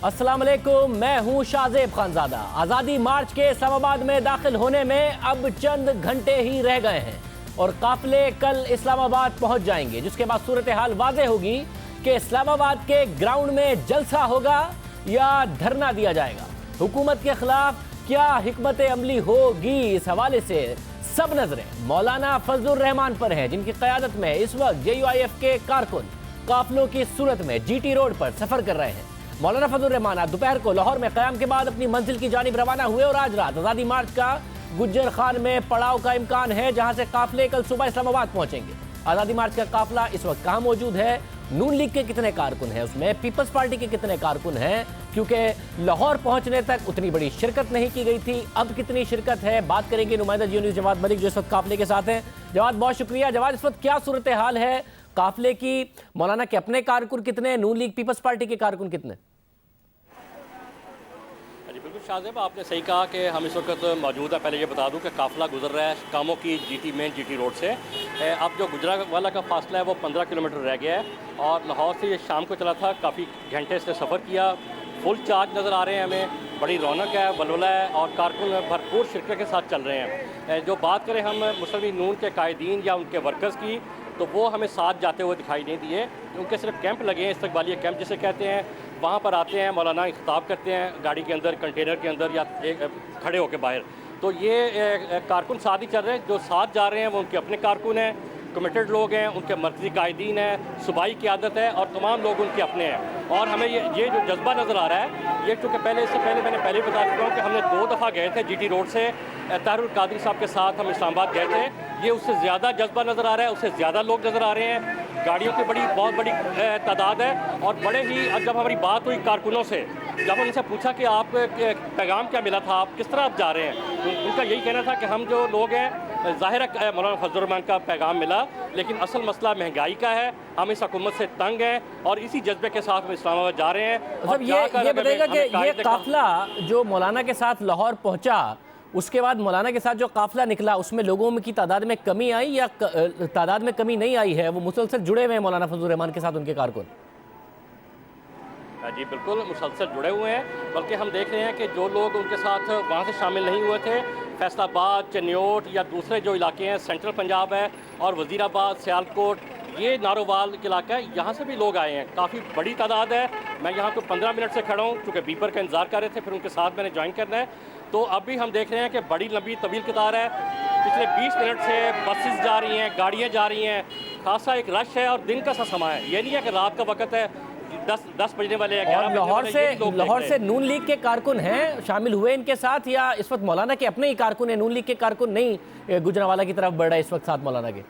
अस्सलाम वालेकुम, मैं हूं शाहजेब खानजादा। आज़ादी मार्च के इस्लामाबाद में दाखिल होने में अब चंद घंटे ही रह गए हैं और काफिले कल इस्लामाबाद पहुंच जाएंगे, जिसके बाद सूरत हाल वाज़ेह होगी कि इस्लामाबाद के ग्राउंड में जलसा होगा या धरना दिया जाएगा। हुकूमत के खिलाफ क्या हिकमत अमली होगी, इस हवाले से सब नजरें मौलाना फजलुर रहमान पर हैं, जिनकी क़यादत में इस वक्त JUIF के कारकुन काफिलों की सूरत में GT रोड पर सफर कर रहे हैं। मौलाना फजलुर रहमान आज दोपहर को लाहौर में क़याम के बाद अपनी मंजिल की जानिब रवाना हुए और आज रात आज़ादी मार्च का गुज्जर खान में पड़ाव का इम्कान है, जहां से काफिले कल सुबह इस्लामाबाद पहुंचेंगे। आज़ादी मार्च का काफिला इस वक्त कहाँ मौजूद है, नून लीग के कितने कारकुन हैं, उसमें पीपल्स पार्टी के कितने कारकुन हैं, क्योंकि लाहौर पहुंचने तक उतनी बड़ी शिरकत नहीं की गई थी, अब कितनी शिरकत है, बात करेंगे नुमाइंदा जियो न्यूज़ जवाद मलिक जो इस वक्त काफिले के साथ हैं। जवाद, बहुत शुक्रिया। जवाद, इस वक्त क्या सूरत हाल है काफिले की? मौलाना के अपने कारकुन कितने, नून लीग पीपल्स पार्टी के कारकुन कितने? बिल्कुल शाहजेब, आपने सही कहा कि हम इस वक्त मौजूद है। पहले ये बता दूं कि काफ़िला गुजर रहा है कामों की मेन GT रोड से। अब जो गुजरावाला का फासला है वो 15 किलोमीटर रह गया है और लाहौर से ये शाम को चला था, काफ़ी घंटे से सफ़र किया। फुल चार्ज नज़र आ रहे हैं हमें, बड़ी रौनक है, वलवला है और कारकुन भरपूर शिरकत के साथ चल रहे हैं। जो बात करें हम मुस्लिम नून के कायदीन या उनके वर्कर्स की, तो वो हमें साथ जाते हुए दिखाई नहीं दिए। उनके सिर्फ कैंप लगे हैं, इस्तकबालिया कैंप जिसे कहते हैं, वहाँ पर आते हैं, मौलाना खिताब करते हैं गाड़ी के अंदर, कंटेनर के अंदर या खड़े होकर बाहर। तो ये कारकुन साथ ही चल रहे हैं। जो साथ जा रहे हैं वो उनके अपने कारकुन हैं, कमिटेड लोग हैं, उनके मरकज़ी कायदीन हैं, सूबाई क़यादत है और तमाम लोग उनके अपने हैं। और हमें ये जो जज्बा नज़र आ रहा है, ये चूँकि इससे पहले मैंने बता चुका हूँ कि हमने 2 दफ़ा गए थे GT रोड से, तारुल कादरी साहब के साथ हम इस्लामाबाद गए थे। ये उससे ज़्यादा जज्बा नज़र आ रहा है, उससे ज़्यादा लोग नज़र आ रहे हैं, गाड़ियों की बहुत बड़ी तादाद है। और बड़े ही, जब हमारी बात हुई कारकुनों से, जब उनसे पूछा कि आप पैगाम क्या मिला था, आप किस तरह आप जा रहे हैं, उनका यही कहना था कि हम जो लोग हैं, ज़ाहिर है मौलाना फजलुर रहमान का पैगाम मिला, लेकिन असल मसला महंगाई का है, हम इस हुकूमत से तंग हैं और इसी जज्बे के साथ हम इस्लामाबाद जा रहे हैं। मतलब ये बताइएगा कि ये काफिला जो मौलाना के साथ लाहौर पहुंचा, उसके बाद मौलाना के साथ जो काफिला निकला, उसमें लोगों की तादाद में कमी आई या तादाद में कमी नहीं आई है? वो मुसलसल जुड़े हुए हैं मौलाना फजलुर रहमान के साथ उनके कारकुन? जी बिल्कुल, मुसलसल जुड़े हुए हैं। बल्कि हम देख रहे हैं कि जो लोग उनके साथ वहाँ से शामिल नहीं हुए थे, फैसलाबाद, चन्योट या दूसरे जो इलाके हैं, सेंट्रल पंजाब है और वज़ीराबाद, सियालकोट, ये नारोवाल के इलाका है, यहाँ से भी लोग आए हैं, काफ़ी बड़ी तादाद है। मैं यहाँ को 15 मिनट से खड़ा हूँ, चूँकि बीपर का इंतज़ार कर रहे थे, फिर उनके साथ मैंने ज्वाइन करना है। तो अभी हम देख रहे हैं कि बड़ी लंबी तवील कतार है, पिछले 20 मिनट से बसेस जा रही हैं, गाड़ियाँ जा रही हैं, खासा एक रश है और दिन का सा समय है। ये नहीं है कि रात का वक्त है, 10 बजने वाले हैं, 11 लाहौर से नून लीग के कारकुन हैं शामिल हुए इनके साथ, या इस वक्त मौलाना के अपने ही कारकुन हैं, नून लीग के कारकुन नहीं गुजरावाला की तरफ बढ़ रहा है इस वक्त साथ मौलाना के?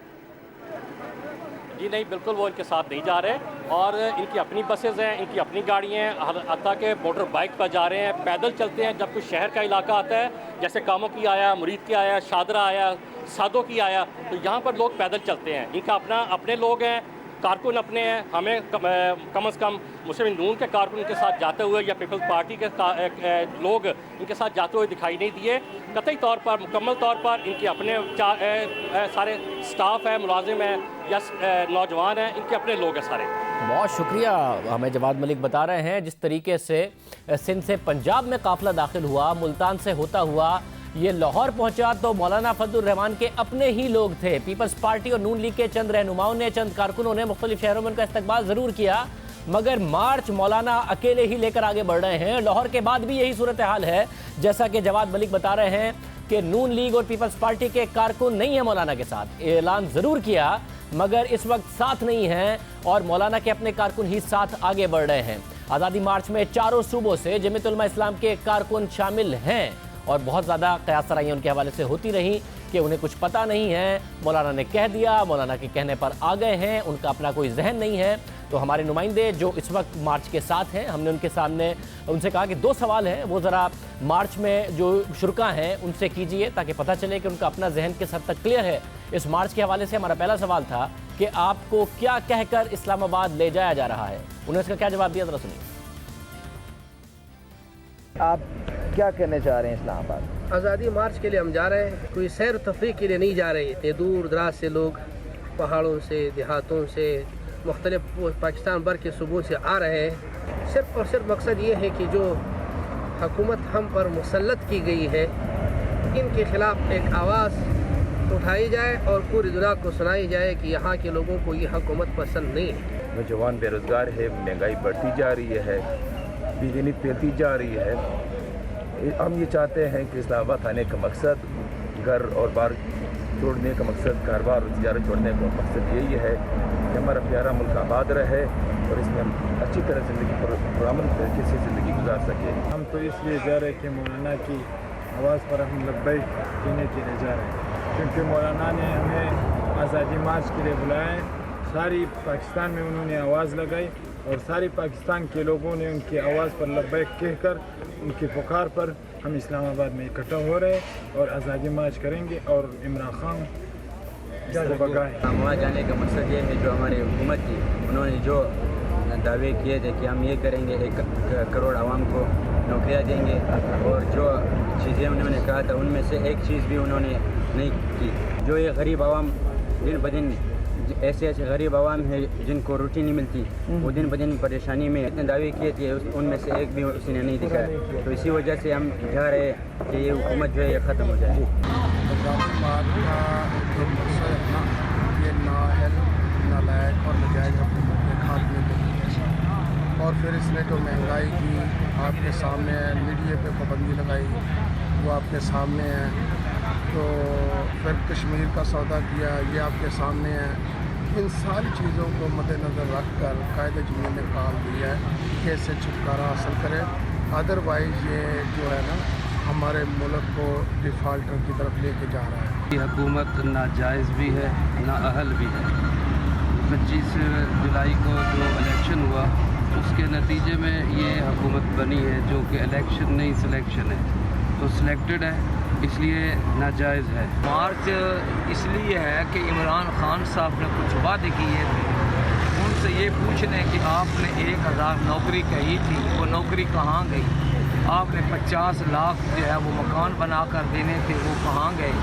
जी नहीं, बिल्कुल वो इनके साथ नहीं जा रहे और इनकी अपनी बसेज हैं, इनकी अपनी गाड़ियाँ हैं, हत्ता के मोटर बाइक पर जा रहे हैं, पैदल चलते हैं। जब कोई शहर का इलाका आता है, जैसे कामों की आया, मुरीद की आया, शादरा आया, सादों की आया, तो यहाँ पर लोग पैदल चलते हैं। इनका अपने लोग हैं, कारकुन अपने हैं। हमें कम से कम मुस्लिम नून के कारकुन के साथ जाते हुए या पीपल्स पार्टी के लोग इनके साथ जाते हुए दिखाई नहीं दिए। कतई तौर पर, मुकम्मल तौर पर इनके अपने सारे स्टाफ है, मुलाजिम है या नौजवान हैं, इनके अपने लोग हैं सारे। बहुत शुक्रिया। हमें जवाद मलिक बता रहे हैं जिस तरीके से सिंध से पंजाब में काफिला दाखिल हुआ, मुल्तान से होता हुआ ये लाहौर पहुंचा, तो मौलाना फजलुर रहमान के अपने ही लोग थे। पीपल्स पार्टी और नून लीग के चंद रहनुमाओं ने, चंद कारकुनों ने मुख्तलिफ शहरों में उनका इस्तकबाल ज़रूर किया, मगर मार्च मौलाना अकेले ही लेकर आगे बढ़ रहे हैं। लाहौर के बाद भी यही सूरत हाल है, जैसा कि जवाद मलिक बता रहे हैं कि नून लीग और पीपल्स पार्टी के कारकुन नहीं है मौलाना के साथ, ऐलान ज़रूर किया मगर इस वक्त साथ नहीं हैं और मौलाना के अपने कारकुन ही साथ आगे बढ़ रहे हैं। आज़ादी मार्च में चारों सूबों से जमीयत उलमा इस्लाम के कारकुन शामिल हैं और बहुत ज़्यादा क़यास सराहियाँ उनके हवाले से होती रहीं कि उन्हें कुछ पता नहीं है, मौलाना ने कह दिया, मौलाना के कहने पर आ गए हैं, उनका अपना कोई जहन नहीं है। तो हमारे नुमाइंदे जो इस वक्त मार्च के साथ हैं, हमने उनसे कहा कि 2 सवाल हैं, वो ज़रा मार्च में जो शुरका हैं उनसे कीजिए ताकि पता चले कि उनका अपना जहन किस हद तक क्लियर है। इस मार्च के हवाले से हमारा पहला सवाल था कि आपको क्या कहकर इस्लामाबाद ले जाया जा रहा है, उन्होंने इसका क्या जवाब दिया, ज़रा सुनिए। आप क्या कहने चाह रहे हैं इस्लामाबाद? आज़ादी मार्च के लिए हम जा रहे हैं, कोई सैर तफरीह के लिए नहीं जा रहे। इतने दूर दराज से लोग पहाड़ों से, देहातों से, मुख्तलिफ पाकिस्तान भर के सूबों से आ रहे हैं। सिर्फ और सिर्फ मकसद ये है कि जो हुकूमत हम पर मुसल्लत की गई है इनके ख़िलाफ़ एक आवाज़ उठाई जाए और पूरी दुनिया को सुनाई जाए कि यहाँ के लोगों को ये हुकूमत पसंद नहीं है। नौजवान बेरोज़गार है, महंगाई बढ़ती जा रही है, बिजली फैलती जा रही है। हम ये चाहते हैं कि इस्लामाबाद आने का मकसद घर और बार छोड़ने का मकसद, कारोबार और तिजारत छोड़ने का मकसद यही है कि हमारा प्यारा मुल्क आबाद रहे और इसमें हम अच्छी तरह ज़िंदगी पुरअमन तरीके से ज़िंदगी गुजार सकें। हम तो इसलिए जा रहे हैं कि मौलाना की आवाज़ पर हम लब्बैक कहने के लिए जा रहे हैं, क्योंकि मौलाना ने हमें आज़ादी मार्च के लिए बुलाया है। सारी पाकिस्तान में उन्होंने आवाज़ लगाई और सारी पाकिस्तान के लोगों ने उनकी आवाज़ पर लब्बैक कहकर उनकी पुकार पर हम इस्लामाबाद में इकट्ठा हो रहे हैं और आज़ादी मार्च करेंगे और इमरान खान को भगाएं। वहाँ जाने का मकसद ये है जो हमारी हुकूमत थी उन्होंने जो दावे किए थे कि हम ये करेंगे 1 करोड़ आवाम को नौकरियाँ देंगे और जो चीज़ें उन्होंने कहा था उनमें से एक चीज़ भी उन्होंने नहीं की। जो ये गरीब आवाम दिन ब दिन ऐसे गरीब आवाम है जिनको रोटी नहीं मिलती, वो दिन ब दिन परेशानी में इतने दावे किए थे उनमें से एक भी उसने नहीं दिखाया। तो इसी वजह से हम चाह रहे हैं कि ये हुकूमत जो है ये ख़त्म हो जाए। ये नाअहल, नालायक और नाजायज़ हुकूमत के खात्मे के लिए और फिर इसने जो महंगाई की आपके सामने है, मीडिया पे पाबंदी लगाई वो आपके सामने है, तो फिर कश्मीर का सौदा किया ये आपके सामने है। इन सारी चीज़ों को मद्देनज़र रख कर कायदे जुम्मे ने निकाल दिया है कि इससे छुटकारा हासिल करें, अदरवाइज़ ये जो है ना हमारे मुल्क को डिफ़ाल्टर की तरफ लेके जा रहा है। ये हुकूमत नाजायज़ भी है नाअहल भी है। 25 जुलाई को जो इलेक्शन हुआ उसके नतीजे में ये हुकूमत बनी है जो कि इलेक्शन नहीं सिलेक्शन है, तो सिलेक्टेड है इसलिए नाजायज़ है। मार्च इसलिए है कि इमरान खान साहब ने कुछ वादे किए थे, उनसे ये पूछ लें कि आपने 1000 नौकरी कही थी वो नौकरी कहाँ गई, आपने 50 लाख जो है वो मकान बनाकर देने थे वो कहाँ गए।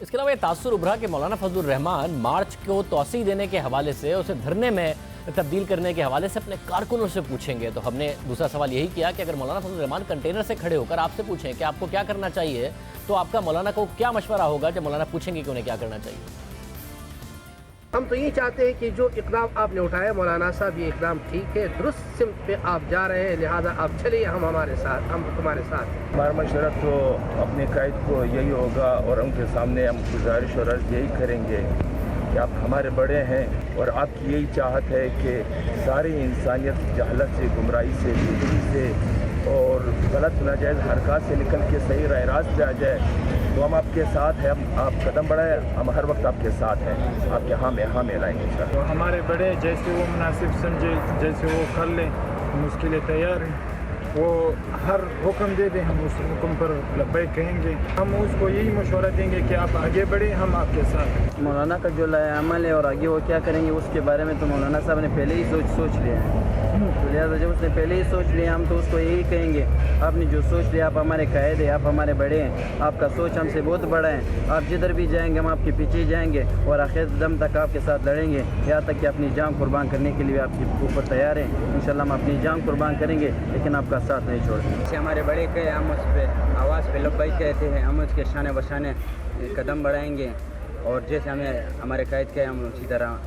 इसके अलावा ये तासुर उभरा कि मौलाना फजलुर रहमान मार्च को तोसी देने के हवाले से उसे धरने में तब्दील करने के हवाले से अपने कारकुनों से पूछेंगे। तो हमने दूसरा सवाल यही किया कि अगर मौलाना फजलुर रहमान कंटेनर से खड़े होकर आपसे पूछें कि आपको क्या करना चाहिए, तो आपका मौलाना को क्या मशवरा होगा जब मौलाना पूछेंगे कि उन्हें क्या करना चाहिए? हम तो ये चाहते हैं कि जो इक़दाम आपने उठाया मौलाना साहब ये इक़दाम ठीक है, दुरुस्त सिमत पे आप जा रहे हैं, लिहाजा आप चलिए हम हमारे साथ, हम तुम्हारे साथ। हमारा मशवरा तो अपने कायद को यही होगा और उनके सामने हम गुजारिश और अर्ज़ यही करेंगे कि आप हमारे बड़े हैं और आपकी यही चाहत है कि सारी इंसानियत जहलत से, गुमराही से, बिजली से और गलत नाजायज़ हरकत से निकल के सही राह रास्त पे आ जाए। तो हम आपके साथ हैं, आप कदम बढ़ाएं, हम हर वक्त आपके साथ हैं, आपके हाँ में लाएंगे। तो हमारे बड़े जैसे वो मुनासिब समझे, जैसे वो कर लें, हम उसके लिए तैयार हैं। वो हर हुक्म दे दें, हम उस हुक्म पर लब्बैक कहेंगे। हम उसको यही मशवरा देंगे कि आप आगे बढ़ें, हम आपके साथ हैं। मौलाना का जो लाया अमल है और आगे वो क्या करेंगे उसके बारे में तो मौलाना साहब ने पहले ही सोच लिया है। तो लिहाजा जब उसने पहले ही सोच लिया हम तो उसको यही कहेंगे, आपने जो सोच लिया, आप हमारे कायद हैं, आप हमारे बड़े हैं, आपका सोच हमसे बहुत बड़ा है, आप जिधर भी जाएंगे हम आपके पीछे जाएंगे और आखिर दम तक आपके साथ लड़ेंगे, यहाँ तक कि अपनी जान कुर्बान करने के लिए आपके ऊपर तैयार हैं। इंशाल्लाह हम अपनी जान कुर्बान करेंगे लेकिन आपका साथ नहीं छोड़ेंगे। जैसे हमारे बड़े कहे हम उस पर आवाज़ पे लब्बैक कहते हैं, हम उसके शान बशाने कदम बढ़ाएंगे और जैसे हमें हमारे कायद के हम उसी तरह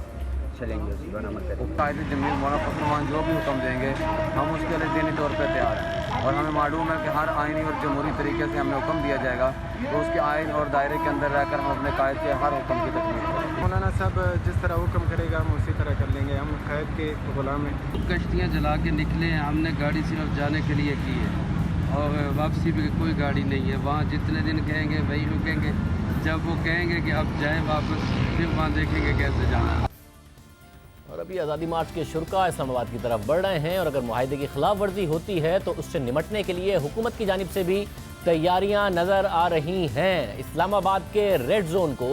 चलेंगे, उसी पर अमल करेंगे। कायदे जमील मौलाना फजलुर रहमान जो भी हुक्म देंगे हम उसके लिए दीनी तौर पर तैयार हैं और हमें मालूम है कि हर आइनी और जमहूरी तरीके से हमें हुक्म दिया जाएगा, तो उसके आइन और दायरे के अंदर रहकर हम अपने कायद के हर हुक्म की तकमील करेंगे। मौलाना साहब जिस तरह हुक्म करेगा हम उसी तरह कर लेंगे, हम कायद के गुलाम हैं। कश्तियाँ जला के निकले हैं, हमने गाड़ी सिर्फ जाने के लिए की है और वापसी भी कोई गाड़ी नहीं है। वहाँ जितने दिन कहेंगे वही रुकेंगे, जब वो कहेंगे कि अब जाएँ वापस फिर वहाँ देखेंगे कैसे जाना। और अभी आज़ादी मार्च के शुरा इस्लामाबाद की तरफ बढ़ रहे हैं और अगर मुआहदे की खिलाफ वर्जी होती है तो उससे निमटने के लिए हुकूमत की जानिब से भी तैयारियां नज़र आ रही हैं। इस्लामाबाद के रेड जोन को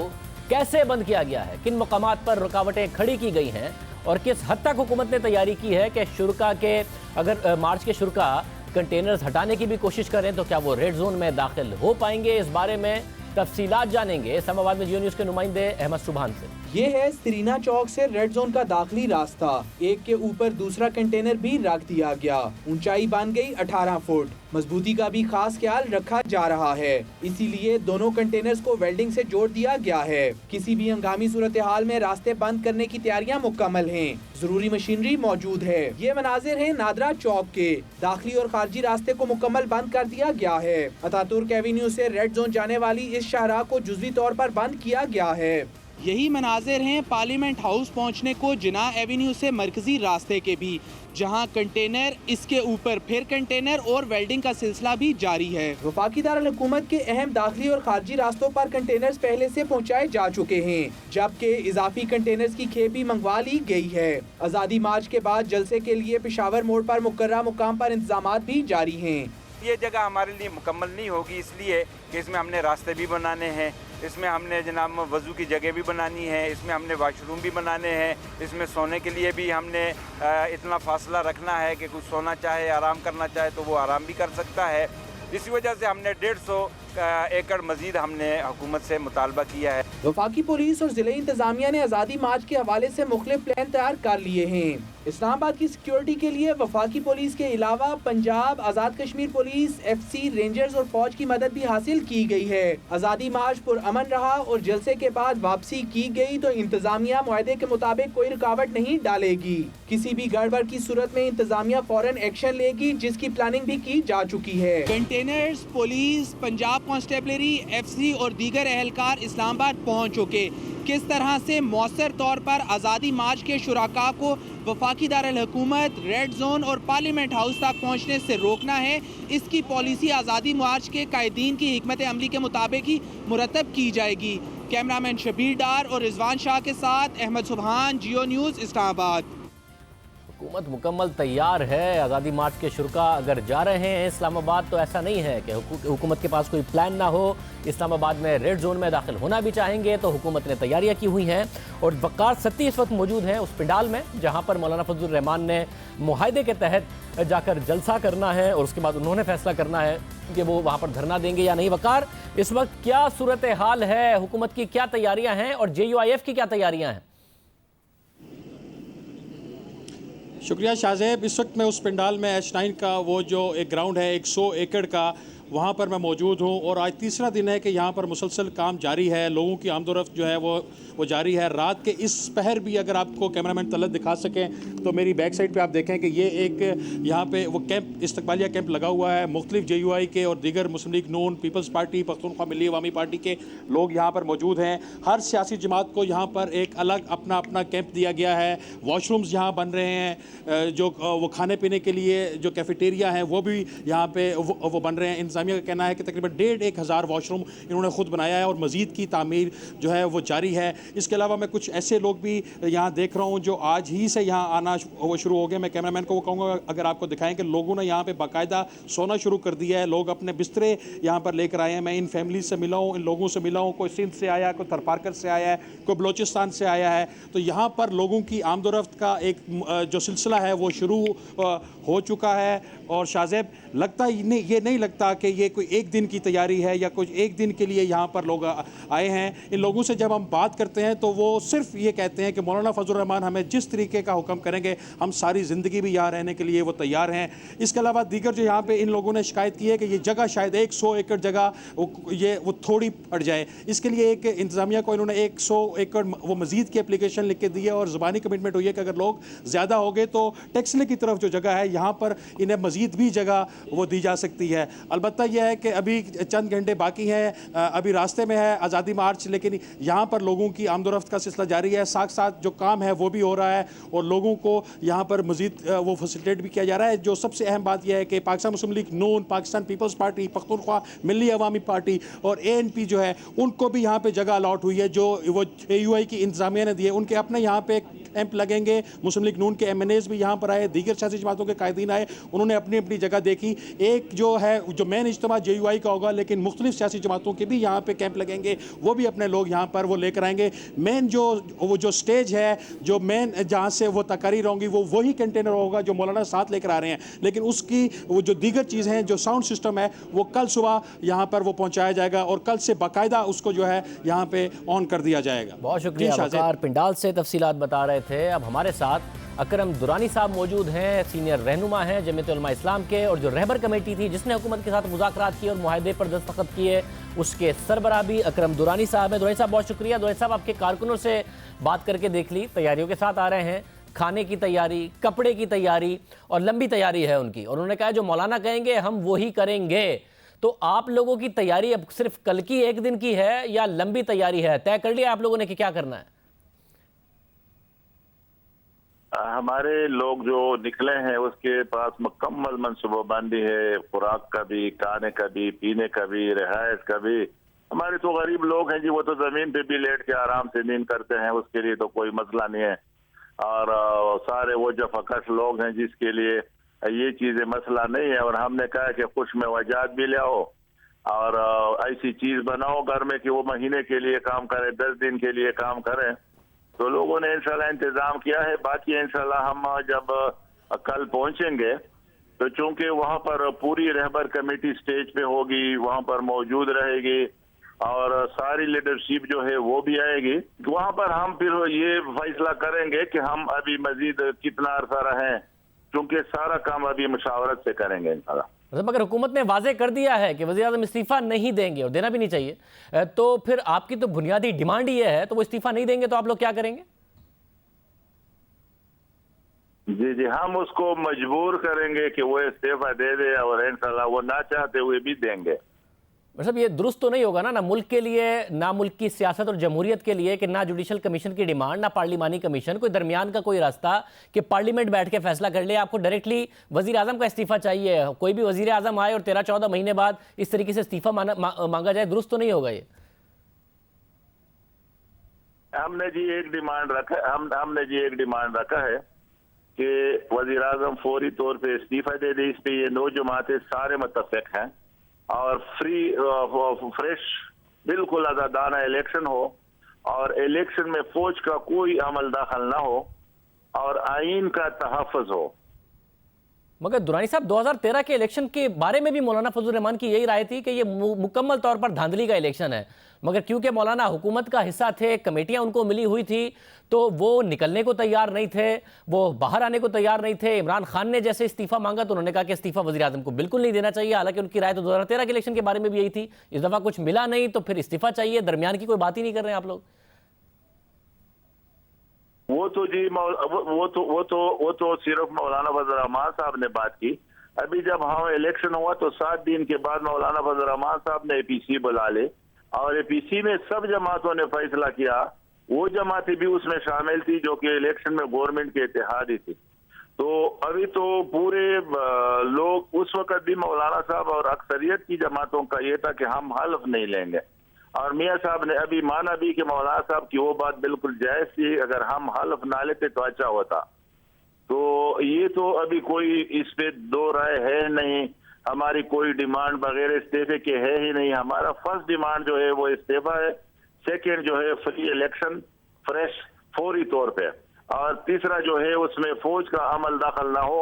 कैसे बंद किया गया है, किन मकामात पर रुकावटें खड़ी की गई हैं और किस हद तक हुकूमत ने तैयारी की है कि शुरा के अगर मार्च के शुरा कंटेनर्स हटाने की भी कोशिश करें तो क्या वो रेड जोन में दाखिल हो पाएंगे। इस बारे में तफसीलात जानेंगे इस्लामाबाद में जियो न्यूज़ के नुमाइंदे अहमद सुबहान से। یہ ہے سرینا چوک سے ریڈ زون کا داخلی راستہ. ایک کے اوپر دوسرا کنٹینر بھی رکھ دیا گیا. اونچائی بن گئی 18 فٹ. مضبوطی کا بھی خاص خیال رکھا جا رہا ہے, اسی لیے دونوں کنٹینرز کو ویلڈنگ سے جوڑ دیا گیا ہے. کسی بھی ہنگامی صورتحال میں راستے بند کرنے کی تیاریاں مکمل ہیں. ضروری مشینری موجود ہے. یہ مناظر ہیں نادرا چوک کے. داخلی اور خارجی راستے کو مکمل بند کر دیا گیا ہے. اتاتورک ایوینیو سے ریڈ زون جانے والی اس شاہراہ کو جزوی طور پر بند کیا گیا ہے. یہی مناظر ہیں پارلیمنٹ ہاؤس پہنچنے کو جناح ایوینیو سے مرکزی راستے کے بھی, جہاں کنٹینر, اس کے اوپر پھر کنٹینر اور ویلڈنگ کا سلسلہ بھی جاری ہے. وفاقی دارالحکومت کے اہم داخلی اور خارجی راستوں پر کنٹینرز پہلے سے پہنچائے جا چکے ہیں, جبکہ اضافی کنٹینرز کی کھیپ بھی منگوا لی گئی ہے. آزادی مارچ کے بعد جلسے کے لیے پشاور موڑ پر مقررہ مقام پر انتظامات بھی جاری ہیں. یہ جگہ ہمارے لیے مکمل نہیں ہوگی, اس لیے کہ اس میں ہم نے راستے بھی بنانے ہیں, اس میں ہم نے جناب وضو کی جگہ بھی بنانی ہے, اس میں ہم نے واش روم بھی بنانے ہیں, اس میں سونے کے لیے بھی ہم نے اتنا فاصلہ رکھنا ہے کہ کچھ سونا چاہے, آرام کرنا چاہے تو وہ آرام بھی کر سکتا ہے. اسی وجہ سے ہم نے 150 ایکڑ مزید ہم نے حکومت سے مطالبہ کیا ہے. وفاقی پولیس اور ضلعی انتظامیہ نے آزادی مارچ کے حوالے سے مختلف پلان تیار کر لیے ہیں. اسلام آباد کی سیکیورٹی کے لیے وفاقی پولیس کے علاوہ Punjab, Azad Kashmir police, F C, Rangers اور فوج کی مدد بھی حاصل کی گئی ہے. آزادی مارچ پرامن رہا اور جلسے کے بعد واپسی کی گئی تو انتظامیہ معاہدے کے مطابق کوئی رکاوٹ نہیں ڈالے گی. کسی بھی گڑبڑ کی صورت میں انتظامیہ فوراً ایکشن لے گی, جس کی پلاننگ بھی کی جا چکی ہے. Containers, police, Punjab constabulary, F C اور دیگر اہلکار اسلام آباد پہنچ چکے. کس طرح سے مؤثر طور پر آزادی مارچ کے شرکاء کو وفاقی دارالحکومت, ریڈ زون اور پارلیمنٹ ہاؤس تک پہنچنے سے روکنا ہے, اس کی پالیسی آزادی مارچ کے قائدین کی حکمت عملی کے مطابق ہی مرتب کی جائے گی. کیمرامین شبیر ڈار اور رضوان شاہ کے ساتھ احمد سبحان, جیو نیوز, اسلام آباد. حکومت مکمل تیار ہے. آزادی مارچ کے شرکاء اگر جا رہے ہیں اسلام آباد تو ایسا نہیں ہے کہ حکومت کے پاس کوئی پلان نہ ہو. اسلام آباد میں ریڈ زون میں داخل ہونا بھی چاہیں گے تو حکومت نے تیاریاں کی ہوئی ہیں. اور وقار ستی اس وقت موجود ہیں اس پنڈال میں جہاں پر مولانا فضل الرحمان نے معاہدے کے تحت جا کر جلسہ کرنا ہے اور اس کے بعد انہوں نے فیصلہ کرنا ہے کہ وہ وہاں پر دھرنا دیں گے یا نہیں. وقار, اس وقت کیا صورتحال ہے, حکومت کی کیا تیاریاں ہیں اور JUIF کی کیا تیاریاں ہیں؟ شکریہ شاہزیب. اس وقت میں اس پنڈال میں H9 کا وہ جو ایک گراؤنڈ ہے 100 ایکڑ کا, وہاں پر میں موجود ہوں اور آج تیسرا دن ہے کہ یہاں پر مسلسل کام جاری ہے. لوگوں کی آمد و رفت جو ہے وہ جاری ہے. رات کے اس پہر بھی اگر آپ کو کیمرامین طلعت دکھا سکیں تو میری بیک سائڈ پہ آپ دیکھیں کہ یہ ایک یہاں پہ وہ کیمپ, استقبالیہ کیمپ لگا ہوا ہے. مختلف JUI کے اور دیگر مسلم لیگ نون, پیپلز پارٹی, پختونخوا ملی عوامی پارٹی کے لوگ یہاں پر موجود ہیں. ہر سیاسی جماعت کو یہاں پر ایک الگ اپنا کیمپ دیا گیا ہے. واش رومز یہاں بن رہے ہیں, جو وہ کھانے پینے کے لیے جو کیفیٹیریا ہیں وہ بھی یہاں پہ وہ بن رہے ہیں. انتظامیہ کا کہنا ہے کہ تقریباً 1,500 واش روم انہوں نے خود بنایا ہے اور مزید کی تعمیر جو ہے وہ جاری ہے. اس کے علاوہ میں کچھ ایسے لوگ بھی یہاں دیکھ رہا ہوں جو آج ہی سے یہاں آنا وہ شروع ہو گئے. میں کیمرہ مین کو وہ کہوں گا اگر آپ کو دکھائیں کہ لوگوں نے یہاں پہ باقاعدہ سونا شروع کر دیا ہے. لوگ اپنے بسترے یہاں پر لے کر آئے ہیں. میں ان فیملیز سے ملا ہوں, ان لوگوں سے ملا ہوں. کوئی سندھ سے آیا, کوئی تھرپارکر سے آیا ہے, کوئی بلوچستان سے آیا ہے. تو یہاں پر لوگوں کی آمد و رفت کا ایک جو سلسلہ ہے وہ شروع ہو چکا ہے. اور شاہزیب, لگتا یہ نہیں لگتا کہ یہ کوئی ایک دن کی تیاری ہے یا کچھ ایک دن کے لیے یہاں پر لوگ آئے ہیں. ان لوگوں سے جب ہم بات کرتے ہیں تو وہ صرف یہ کہتے ہیں کہ مولانا فضل الرحمان ہمیں جس طریقے کا حکم کریں گے ہم ساری زندگی بھی یہاں رہنے کے لیے وہ تیار ہیں. اس کے علاوہ دیگر جو یہاں پہ ان لوگوں نے شکایت کی ہے کہ یہ جگہ شاید 100 ایکڑ جگہ وہ تھوڑی پڑ جائے. اس کے لیے ایک انتظامیہ کو انہوں نے 100 ایکڑ وہ مزید کی اپلیکیشن لکھ کے دی ہے اور زبانی کمٹمنٹ ہوئی ہے کہ اگر لوگ زیادہ ہو گئے تو ٹیکسلے کی طرف جو جگہ ہے یہاں پر انہیں مزید بھی جگہ وہ دی جا سکتی ہے. البتہ یہ ہے کہ ابھی چند گھنٹے باقی ہیں, ابھی راستے میں ہے آزادی مارچ, لیکن یہاں پر لوگوں کی آمد و رفت کا سلسلہ جاری ہے. ساتھ ساتھ جو کام ہے وہ بھی ہو رہا ہے اور لوگوں کو یہاں پر مزید وہ فیسیلیٹیٹ بھی کیا جا رہا ہے. جو سب سے اہم بات یہ ہے کہ پاکستان مسلم لیگ نون, پاکستان پیپلز پارٹی, پختونخوا ملی عوامی پارٹی اور ANP جو ہے ان کو بھی یہاں پہ جگہ الاٹ ہوئی ہے جو وہ JUI کی انتظامیہ نے دی ہے. ان کے اپنے یہاں پہ कैंप लगेंगे। मुस्लिम लीग नून के MNAs भी यहाँ पर आए, दीगर सियासी जमातों के कायदीन आए, उन्होंने अपनी अपनी जगह देखी। एक जो है जो मेन इज्तिमा JUI का होगा, लेकिन मुख्तलिफ सियासी जमातों के भी यहाँ पे कैंप लगेंगे, वो भी अपने लोग यहाँ पर वो लेकर आएंगे। मेन जो स्टेज है, जो मेन जहाँ से वो तकारीर होंगी, वो वही कंटेनर होगा जो मौलाना साथ लेकर आ रहे हैं, लेकिन उसकी वो जो दीगर चीज़ हैं, जो साउंड सिस्टम है, वो कल सुबह यहाँ पर वो पहुँचाया जाएगा और कल से बाकायदा उसको जो है यहाँ पे ऑन कर दिया जाएगा। बहुत शुक्रिया वकार, पिंडाल से तफसीलात बता रहे थे। अब हमारे साथ अकरम दुरानी साहब मौजूद हैं, सीनियर रहनुमा हैं जमीयत उलमा इस्लाम के, और जो रहबर कमेटी थी जिसने हुकूमत के साथ मुज़ाकरात किए और मुआहदे पर दस्तखत किए, उसके सरबराह भी अकरम दुरानी साहब हैं। दुरानी साहब बहुत शुक्रिया। दुरानी साहब, आपके कारकुनों से बात करके देख ली, तैयारियों के साथ आ रहे हैं, खाने की तैयारी, कपड़े की तैयारी और लंबी तैयारी है उनकी, और उन्होंने कहा जो मौलाना कहेंगे हम वही करेंगे। तो आप लोगों की तैयारी अब सिर्फ कल की एक दिन की है या लंबी तैयारी है? तय कर लिया आप लोगों ने कि क्या करना है? हमारे लोग जो निकले हैं उसके पास मुकम्मल मनसूबाबंदी है, खुराक का भी, खाने का भी, पीने का भी, रिहायश का भी। हमारे तो गरीब लोग हैं जी, वो तो जमीन पे भी लेट के आराम से नींद करते हैं, उसके लिए तो कोई मसला नहीं है। और सारे वो जो फकश लोग हैं जिसके लिए ये चीजें मसला नहीं है, और हमने कहा कि खुश में वजात भी ले आओ और ऐसी चीज बनाओ घर में कि वो महीने के लिए काम करें, 10 दिन के लिए काम करें। तो लोगों ने इंशाल्लाह इंतजाम किया है। बाकी इंशाल्लाह हम जब कल पहुंचेंगे तो चूंकि वहां पर पूरी रहबर कमेटी स्टेज पे होगी, वहां पर मौजूद रहेगी और सारी लीडरशिप जो है वो भी आएगी, वहां पर हम फिर ये फैसला करेंगे कि हम अभी मजीद कितना अरसा रहें, क्योंकि सारा काम अभी मुशावरत से करेंगे इंशाल्लाह। मतलब अगर हुकूमत ने वाजे कर दिया है कि वज़ीर-ए-आज़म इस्तीफा नहीं देंगे, और देना भी नहीं चाहिए, तो फिर आपकी तो बुनियादी डिमांड ये है, तो वो इस्तीफा नहीं देंगे तो आप लोग क्या करेंगे? जी जी, हम उसको मजबूर करेंगे कि वो इस्तीफा दे दे, और इंशाल्लाह वो ना चाहते हुए भी देंगे। मतलब ये दुरुस्त तो नहीं होगा ना मुल्क के लिए, ना मुल्क की सियासत और जमहूरियत के लिए, कि ना जुडिशल कमीशन की डिमांड, ना पार्लिमानी कमीशन, कोई दरमियान का कोई रास्ता कि पार्लियामेंट बैठ के फैसला कर ले। आपको डायरेक्टली वजीर आजम का इस्तीफा चाहिए, कोई भी वजीर आजम आए और 13-14 महीने बाद इस तरीके से इस्तीफा मांगा जाए, दुरुस्त तो नहीं होगा ये? हमने जी एक डिमांड रखा है कि वजीर आजम फौरी तौर पे इस्तीफा दे दे। इस पे ये 9 जमातें सारे मुत्तफिक हैं, और फ्रेश बिल्कुल आज़ादाना इलेक्शन हो, और इलेक्शन में फौज का कोई अमल दाखिल ना हो, और आइन का तहफ़्फ़ुज़ हो। मगर दुरानी साहब 2013 के इलेक्शन के बारे में भी मौलाना फजल रहमान की यही राय थी कि ये मुकम्मल तौर पर धांधली का इलेक्शन है, मगर क्योंकि मौलाना हुकूमत का हिस्सा थे, कमेटियां उनको मिली हुई थी, तो वो निकलने को तैयार नहीं थे, वो बाहर आने को तैयार नहीं थे। इमरान खान ने जैसे इस्तीफा मांगा तो उन्होंने कहा कि इस्तीफा वज़ीर आज़म को बिल्कुल नहीं देना चाहिए, हालांकि उनकी राय तो 2013 के इलेक्शन के बारे में भी यही थी। इस दफ़ा कुछ मिला नहीं तो फिर इस्तीफा चाहिए, दरमियान की कोई बात ही नहीं कर रहे हैं आप लोग। वो तो जी वो तो सिर्फ मौलाना फजल रहमान साहब ने बात की। अभी जब हाँ इलेक्शन हुआ तो 7 दिन के बाद मौलाना फजल रहमान साहब ने APC बुला ले, और APC में सब जमातों ने फैसला किया। वो जमातें भी उसमें शामिल थी जो कि इलेक्शन में गवर्नमेंट के इत्तेहादी थी। तो अभी तो पूरे लोग, उस वक्त भी मौलाना साहब और अक्सरियत की जमातों का ये था कि हम हल्फ नहीं लेंगे, और मियाँ साहब ने अभी माना भी कि मौलाना साहब की वो बात बिल्कुल जायज थी, अगर हम हल्फ ना लेते तो अच्छा होता। तो ये तो अभी कोई इस पे दो राय है नहीं, हमारी कोई डिमांड बगैर इस्तीफे के है ही नहीं। हमारा फर्स्ट डिमांड जो है वो इस्तीफा है, सेकंड जो है फ्री इलेक्शन फ्रेश फौरी तौर पे, और तीसरा जो है उसमें फौज का अमल दाखिल ना हो,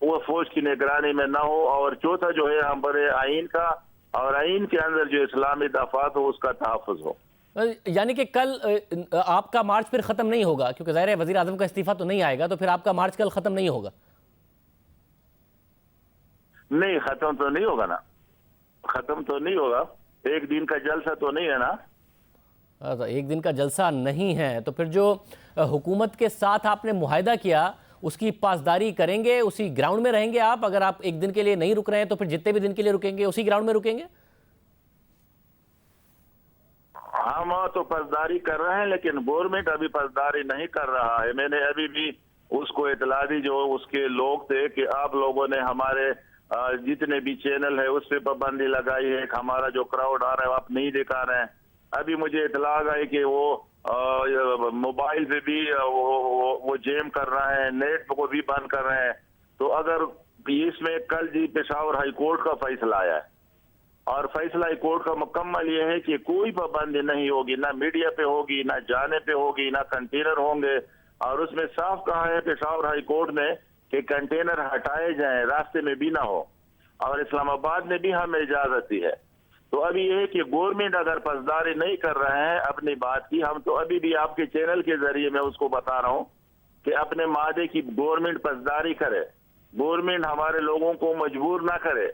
वो फौज की निगरानी में ना हो, और चौथा जो है हमारे आइन का, और आइन के अंदर जो इस्लामी दफात हो उसका तहफ़्फ़ुज़ हो। यानी कि कल आपका मार्च फिर ख़त्म नहीं होगा, क्योंकि ज़ाहिर है वज़ीर आज़म का इस्तीफा तो नहीं आएगा, तो फिर आपका मार्च कल ख़त्म नहीं होगा? नहीं, ख़त्म तो नहीं होगा ना, ख़त्म तो नहीं होगा। एक दिन का जलसा तो नहीं है ना। एक दिन का जलसा नहीं है, तो फिर जो हुकूमत के साथ आपने मुआहदा किया उसकी पासदारी करेंगे, उसी ग्राउंड में रहेंगे आप? अगर आप एक दिन के लिए नहीं रुक रहे हैं तो फिर जितने भी दिन के लिए रुकेंगे उसी ग्राउंड में रुकेंगे? हम तो पासदारी कर रहे हैं, लेकिन गवर्नमेंट अभी पासदारी नहीं कर रहा है। मैंने अभी भी उसको इतला दी जो उसके लोग थे कि आप लोगों ने हमारे जितने भी चैनल है उस पर पाबंदी लगाई है, हमारा जो क्राउड आ रहा है आप नहीं दिखा रहे हैं। अभी मुझे इतला गई कि वो मोबाइल पे भी वो जैम कर रहे हैं, नेट को भी बंद कर रहे हैं। तो अगर इसमें कल जी पेशावर हाई कोर्ट का फैसला आया है और फैसला हाई कोर्ट का मुकम्मल ये है कि कोई पाबंदी नहीं होगी, ना मीडिया पे होगी, ना जाने पे होगी, ना कंटेनर होंगे। और उसमें साफ कहा है पेशावर हाई कोर्ट ने कि कंटेनर हटाए जाएं, रास्ते में भी ना हो। और इस्लामाबाद ने भी हमें इजाजत दी है। तो अभी ये है कि गवर्नमेंट अगर पसदारी नहीं कर रहे हैं अपनी बात की, हम तो अभी भी आपके चैनल के जरिए मैं उसको बता रहा हूँ कि अपने मादे की गवर्नमेंट पसदारी करे। गवर्नमेंट हमारे लोगों को मजबूर ना करे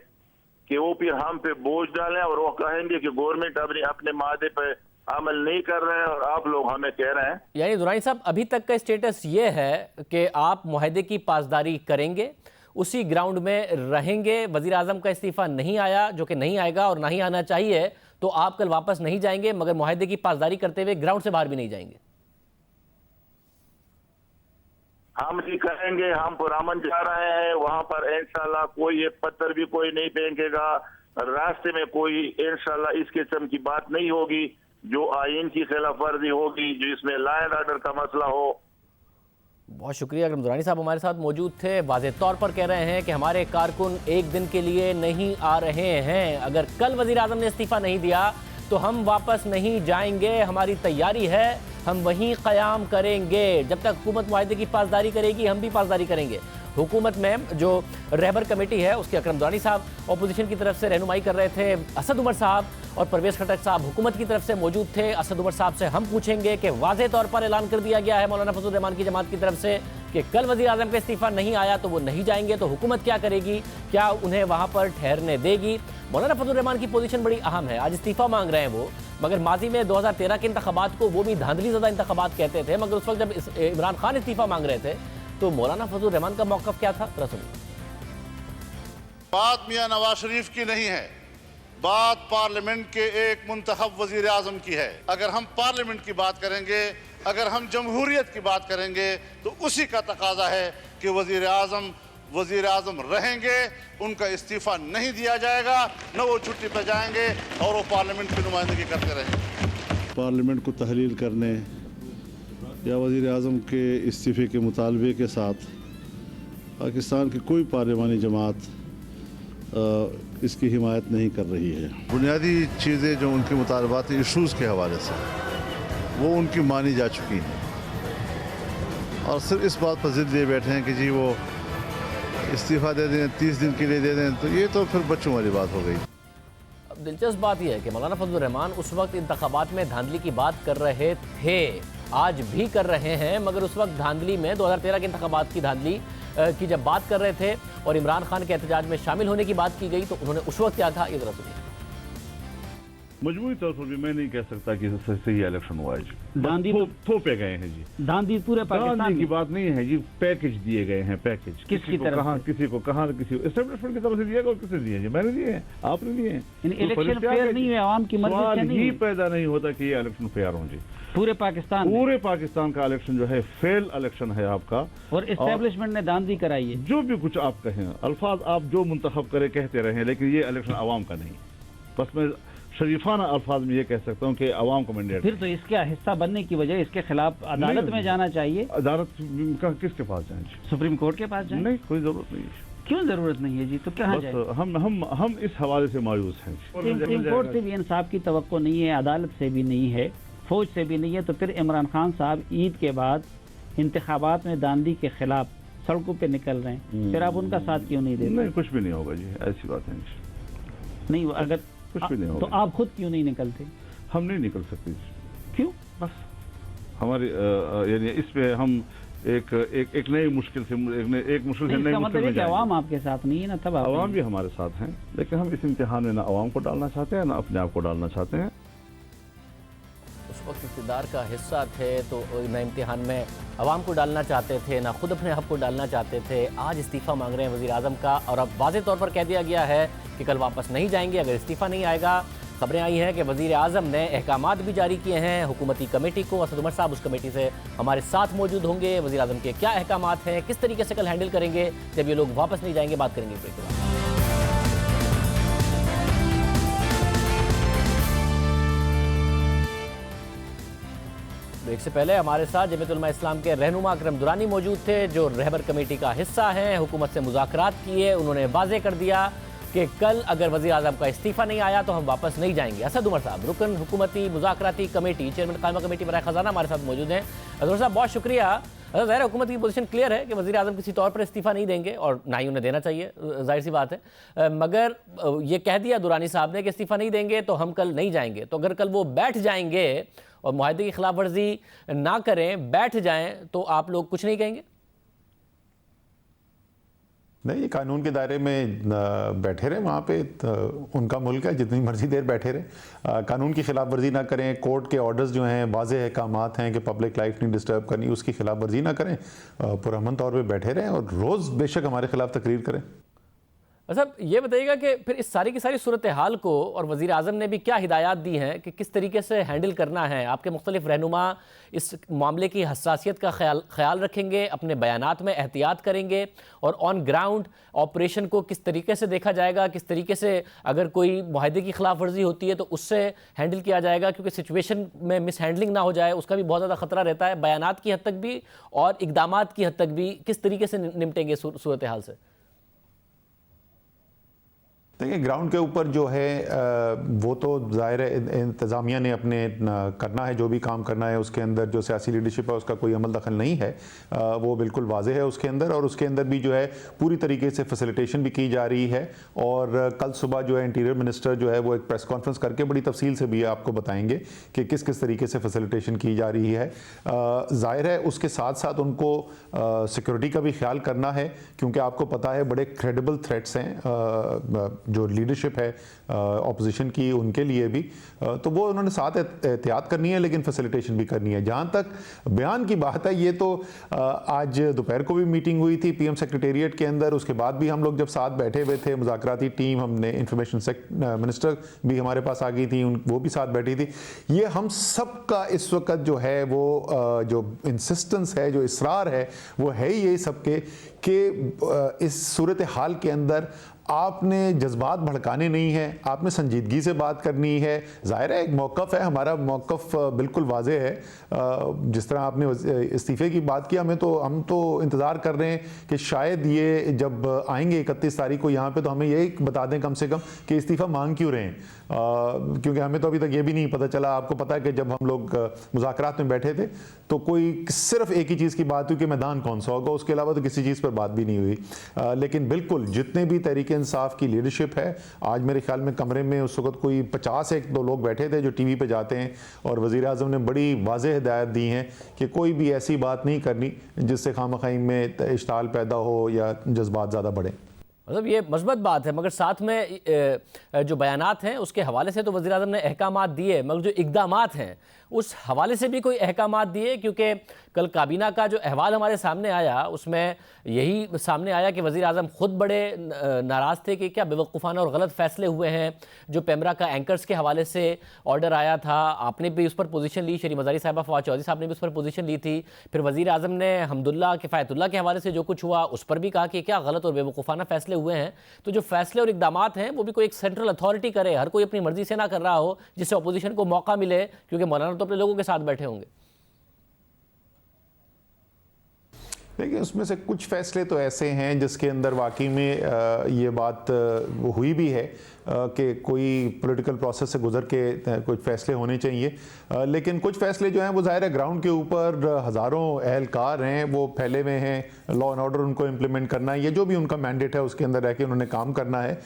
कि वो फिर हम पे बोझ डालें और वो कहेंगे कि गवर्नमेंट अपने मादे पे अमल नहीं कर रहे हैं और आप लोग हमें कह रहे हैं। यानी दुरानी साहब, अभी तक का स्टेटस ये है कि आप मुआहदे की पासदारी करेंगे, उसी ग्राउंड में रहेंगे। वजीर आजम का इस्तीफा नहीं आया, जो कि नहीं आएगा और नहीं आना चाहिए, तो आप कल वापस नहीं जाएंगे, मगर मुआहदे की पासदारी करते हुए ग्राउंड से बाहर भी नहीं जाएंगे। हम भी करेंगे, हम पुरामन जा रहे हैं, वहां पर इंशाल्लाह कोई एक पत्थर भी कोई नहीं फेंकेगा, रास्ते में कोई इंशाल्लाह इस किस्म की बात नहीं होगी जो आईन की खिलाफ वर्जी होगी, जो इसमें लॉ एंड ऑर्डर का मसला हो। बहुत शुक्रिया। अकरम दुरानी साहब हमारे साथ मौजूद थे, वाज़े तौर पर कह रहे हैं कि हमारे कारकुन एक दिन के लिए नहीं आ रहे हैं। अगर कल वज़ीर आज़म ने इस्तीफ़ा नहीं दिया तो हम वापस नहीं जाएंगे, हमारी तैयारी है, हम वहीं क़याम करेंगे। जब तक हुकूमत मुआहदे की पासदारी करेगी हम भी पासदारी करेंगे। हुकूमत में जो रहबर कमेटी है उसके अकरम दुरानी साहब अपोजिशन की तरफ से रहनुमाई कर रहे थे, असद उमर साहब और परवेज़ खटक साहब हुकूमत की तरफ से मौजूद थे। असद उमर साहब से हम पूछेंगे कि वाज़े तौर पर ऐलान कर दिया गया है मौलाना फजल रहमान की जमात की तरफ से कि कल वज़ीर आज़म का इस्तीफ़ा नहीं आया तो वो नहीं जाएंगे, तो हुकूमत क्या करेगी, क्या उन्हें वहाँ पर ठहरने देगी। मौलाना फजल रहमान की पोजीशन बड़ी अहम है, आज इस्तीफ़ा मांग रहे हैं वो, मगर माजी में 2013 के इंतखाबात को वो भी धांधली ज़दा इंतखाबात कहते थे, मगर उस वक्त जब इमरान खान इस्तीफ़ा मांग रहे थे तो मौलाना फजल रहमान का मौक़िफ़ क्या था, जरा सुनिए। बात मियां नवाज शरीफ की नहीं है, बात पार्लियामेंट के एक मुंतखब वज़ीर आज़म की है। अगर हम पार्लियामेंट की बात करेंगे, अगर हम जमहूरियत की बात करेंगे तो उसी का तकाजा है कि वज़ीर आज़म रहेंगे, उनका इस्तीफ़ा नहीं दिया जाएगा, न वो छुट्टी पर जाएंगे और वो पार्लियामेंट की नुमाइंदगी करते रहेंगे। पार्लियामेंट को तहलील करने या वज़ीर आज़म के इस्तीफ़े के मुतालबे के साथ पाकिस्तान की कोई पार्लियामानी जमात इसकी हिमायत नहीं कर रही है। बुनियादी चीज़ें जो उनके मुतालबात इशूज़ के हवाले से वो उनकी मानी जा चुकी हैं और सिर्फ इस बात पर ज़िद लिए बैठे हैं कि जी वो इस्तीफ़ा दे दें, 30 दिन के लिए दे दें, तो ये तो फिर बच्चों वाली बात हो गई। अब दिलचस्प बात यह है कि मौलाना फजल रहमान उस वक्त इंतखाबात में धांधली की बात कर रहे थे, आज भी कर रहे हैं, मगर उस वक्त धांधली में 2013 के इंतखाबात की धांधली की जब बात कर रहे थे और इमरान खान के एहतजाज में शामिल होने की बात की गई तो उन्होंने उस वक्त क्या था, ये जरा सुनिए। मजबूरी तौर पर भी मैं नहीं कह सकता कि सही इलेक्शन हुआ है जी। धांधली थोपे गए हैं जी, धांधली पूरे पाकिस्तान की बात नहीं है जी, पैकेज दिए गए हैं, पैकेज किसकी तरफ, कहाँ किसी को कहाँ किसी एस्टेब्लिशमेंट की तरफ से दिया गया, किसने दिए जी, मैंने दिए हैं, आपने दिए हैं। इलेक्शन फेयर नहीं है, आवाम की मर्जी से नहीं पैदा नहीं होता कि ये इलेक्शन फेयर हों जी। पूरे पाकिस्तान का इलेक्शन जो है फेल इलेक्शन है आपका, और एस्टेब्लिशमेंट ने धांधली कराई है। जो भी कुछ आप कहें, अल्फाज आप जो मुंतखब करे कहते रहे, लेकिन ये इलेक्शन आवाम का नहीं। बस मैं शरीफाना अल्फाज में ये कह सकता हूँ कि आवाम का मैंडेट। फिर तो इसके हिस्सा बनने की वजह इसके खिलाफ अदालत में जाना चाहिए। अदालत किसके पास जाएं? सुप्रीम कोर्ट के पास जाएं? नहीं, कोई जरूरत नहीं है। क्यों जरूरत नहीं है जी, तो कहाँ जाए? हम इस हवाले से मायूस हैं। सुप्रीम कोर्ट से भी इंसाफ की तवक्को नहीं है, अदालत से भी नहीं है, फौज से भी नहीं है, तो फिर इमरान खान साहब ईद के बाद इंतखाबात में धांधली के खिलाफ सड़कों पे निकल रहे हैं, फिर आप उनका साथ क्यों नहीं देते? नहीं, कुछ भी नहीं होगा जी, ऐसी बात है नहीं। अगर कुछ भी नहीं होगा तो आप खुद क्यों नहीं निकलते? हम नहीं निकल सकते। क्यों? बस हमारी यानी इस पे हम एक नई मुश्किल से एक मुश्किल से नई मुश्किल में जाएंगे। आवाम आपके साथ नहीं है ना, तब आवाम भी हमारे साथ हैं, लेकिन हम इस इम्तिहान में ना आवाम को डालना चाहते हैं ना अपने आप को डालना चाहते हैं। उस वक्त इक़्तिदार का हिस्सा थे तो न इम्तिहान में आवाम को डालना चाहते थे, ना खुद अपने हक़ को डालना चाहते थे। आज इस्तीफ़ा मांग रहे हैं वज़ीर आज़म का और अब वाज़े तौर पर कह दिया गया है कि कल वापस नहीं जाएंगे अगर इस्तीफ़ा नहीं आएगा। खबरें आई हैं कि वज़ीर आज़म ने अहकामात भी जारी किए हैं हुकूमती कमेटी को। असद उमर साहब उस कमेटी से हमारे साथ मौजूद होंगे। वज़ीर आज़म के क्या अहकामात हैं, किस तरीके से कल हैंडल करेंगे जब ये लोग वापस नहीं जाएंगे, बात करेंगे ब्रेक के बाद। ब्रेक से पहले हमारे साथ जमीयत उलमा इस्लाम के रहनुमा अकरम दुरानी मौजूद थे, जो रहबर कमेटी का हिस्सा हैं, हुकूमत से मुज़ाकरात किए। उन्होंने वाज़े कर दिया कि कल अगर वज़ीर आज़म का इस्तीफ़ा नहीं आया तो हम वापस नहीं जाएंगे। असद उमर साहब, रुकन हुकूमती मुज़ाकराती कमेटी, चेयरमैन कायमा कमेटी बराए ख़जाना, हमारे साथ मौजूद हैं। असद साहब, बहुत शुक्रिया। ज़ाहिर है हुकूमत की पोजीशन क्लियर है कि वज़ीर आज़म किसी तौर पर इस्तीफ़ा नहीं देंगे और ना ही उन्हें देना चाहिए, जाहिर सी बात है। मगर ये कह दिया दुरानी साहब ने कि इस्तीफ़ा नहीं देंगे तो हम कल नहीं जाएंगे। तो अगर कल वो बैठ जाएंगे और मुआहदे की खिलाफ वर्जी ना करें, बैठ जाएं, तो आप लोग कुछ नहीं कहेंगे? नहीं, ये कानून के दायरे में बैठे रहे, वहाँ पे उनका मुल्क है, जितनी मर्जी देर बैठे रहे, कानून की खिलाफ वर्जी ना करें। कोर्ट के ऑर्डर्स जो हैं, वाज़ेह अहकामात हैं कि पब्लिक लाइफ नहीं डिस्टर्ब करनी, उसकी खिलाफ वर्जी ना करें, पुरअमन तौर पे बैठे रहें और रोज़ बेशक हमारे खिलाफ तकरीर करें। अच्छा, ये बताइएगा कि फिर इस सारी की सारी सूरत हाल को और वज़ीर आज़म ने भी क्या हिदायत दी हैं कि किस तरीके से हैंडल करना है? आपके मुख्तलिफ रहनुमा इस मामले की हसासियत का ख्याल रखेंगे, अपने बयानात में एहतियात करेंगे और ऑन ग्राउंड ऑपरेशन को किस तरीके से देखा जाएगा, किस तरीके से अगर कोई मुआहदे की खिलाफ वर्जी होती है तो उससे हैंडल किया जाएगा, क्योंकि सिचुएशन में मिस हैंडलिंग ना हो जाए, उसका भी बहुत ज़्यादा ख़तरा रहता है। बयानात की हद तक भी और इक़दामात की हद तक भी किस तरीके से निपटेंगे सूरत हाल से? देखिए, ग्राउंड के ऊपर जो है वो तो ज़ाहिर है इंतज़ामिया ने अपने करना है, जो भी काम करना है उसके अंदर जो सियासी लीडरशिप है उसका कोई अमल दखल नहीं है, वो बिल्कुल वाज़ेह है उसके अंदर। और उसके अंदर भी जो है पूरी तरीके से फैसिलिटेशन भी की जा रही है। और कल सुबह जो है इंटीरियर मिनिस्टर जो है वो एक प्रेस कॉन्फ्रेंस करके बड़ी तफसील से भी आपको बताएंगे कि किस किस तरीके से फैसिलिटेशन की जा रही है। ज़ाहिर है उसके साथ साथ उनको सिक्योरिटी का भी ख्याल करना है, क्योंकि आपको पता है बड़े क्रेडिबल थ्रेट्स हैं जो लीडरशिप है ऑपोजिशन की, उनके लिए भी, तो वो उन्होंने साथ एहतियात करनी है, लेकिन फैसिलिटेशन भी करनी है। जहाँ तक बयान की बात है, ये तो आज दोपहर को भी मीटिंग हुई थी पीएम सेक्रेटेरिएट के अंदर, उसके बाद भी हम लोग जब साथ बैठे हुए थे मुज़ाकराती टीम, हमने इंफॉर्मेशन मिनिस्टर भी हमारे पास आ गई थी, वो भी साथ बैठी थी। ये हम सब का इस वक्त जो है वो जो इंसिस्टेंस है, जो इसरार है, वो है ही यही सबके कि इस सूरत हाल के अंदर आपने जज्बात भड़काने नहीं है, आपने संजीदगी से बात करनी है। ज़ाहिर है एक मौक़िफ़ है, हमारा मौक़िफ़ बिल्कुल वाज़ेह है। जिस तरह आपने इस्तीफ़े की बात की, हम तो इंतज़ार कर रहे हैं कि शायद ये जब आएंगे 31 तारीख को यहाँ पे, तो हमें यही बता दें कम से कम कि इस्तीफ़ा मांग क्यों रहे हैं, क्योंकि हमें तो अभी तक ये भी नहीं पता चला। आपको पता है कि जब हम लोग मुज़ाकरात में बैठे थे तो कोई सिर्फ एक ही चीज़ की बात हुई कि मैदान कौन सा होगा, उसके अलावा तो किसी चीज़ पर बात भी नहीं हुई। लेकिन बिल्कुल जितने भी तहरीक इंसाफ की लीडरशिप है, आज मेरे ख्याल में कमरे में उस वक्त कोई 50-1 लोग बैठे थे जो टीवी पे जाते हैं, और वज़ीर आज़म ने बड़ी वाज़ेह हिदायत दी हैं कि कोई भी ऐसी बात नहीं करनी जिससे खामख़ाई में इश्ताल पैदा हो या जज्बात ज़्यादा बढ़े। मतलब ये मस्बत बात है, मगर साथ में जो बयानात हैं उसके हवाले से तो वज़ीर आज़म ने अहकामात दिए, मगर जो इक़दामात हैं उस हवाले से भी कोई अहकामात दिए? क्योंकि कल काबीना का जो अहवाल हमारे सामने आया उसमें यही सामने आया कि वज़ीर आज़म ख़ुद बड़े नाराज़ थे कि क्या बेवकूफ़ाना और गलत फ़ैसले हुए हैं। जो पेमरा का एंकर्स के हवाले से ऑर्डर आया था, आपने भी उस पर पोजीशन ली, शरी मज़ारी साहिबा, फवाद चौधरी साहब ने भी उस पर पोजीशन ली थी। फिर वज़ीर आज़म ने हमदुल्ला किफ़ायतुल्लाह के हवाले से जो कुछ हुआ उस पर भी कहा कि क्या गलत और बेवकूफ़ाना फ़ैसले हुए हैं। तो जो फ़ैसले और इक़दामात हैं वो भी कोई एक सेंट्रल अथॉरिटी करे, हर कोई अपनी मर्ज़ी से ना कर रहा हो, जिससे अपोजिशन को मौका मिले, क्योंकि मौलाना तो अपने लोगों के साथ बैठे होंगे। देखिए, उसमें से कुछ फ़ैसले तो ऐसे हैं जिसके अंदर वाकई में ये बात हुई भी है कि कोई पॉलिटिकल प्रोसेस से गुजर के कुछ फ़ैसले होने चाहिए, लेकिन कुछ फ़ैसले जो हैं वो ज़ाहिर है ग्राउंड के ऊपर हज़ारों एहलकार हैं, वो फैले हुए हैं, लॉ एंड ऑर्डर उनको इम्प्लीमेंट करना है, ये जो भी उनका मैंडेट है उसके अंदर रह के उन्होंने काम करना है।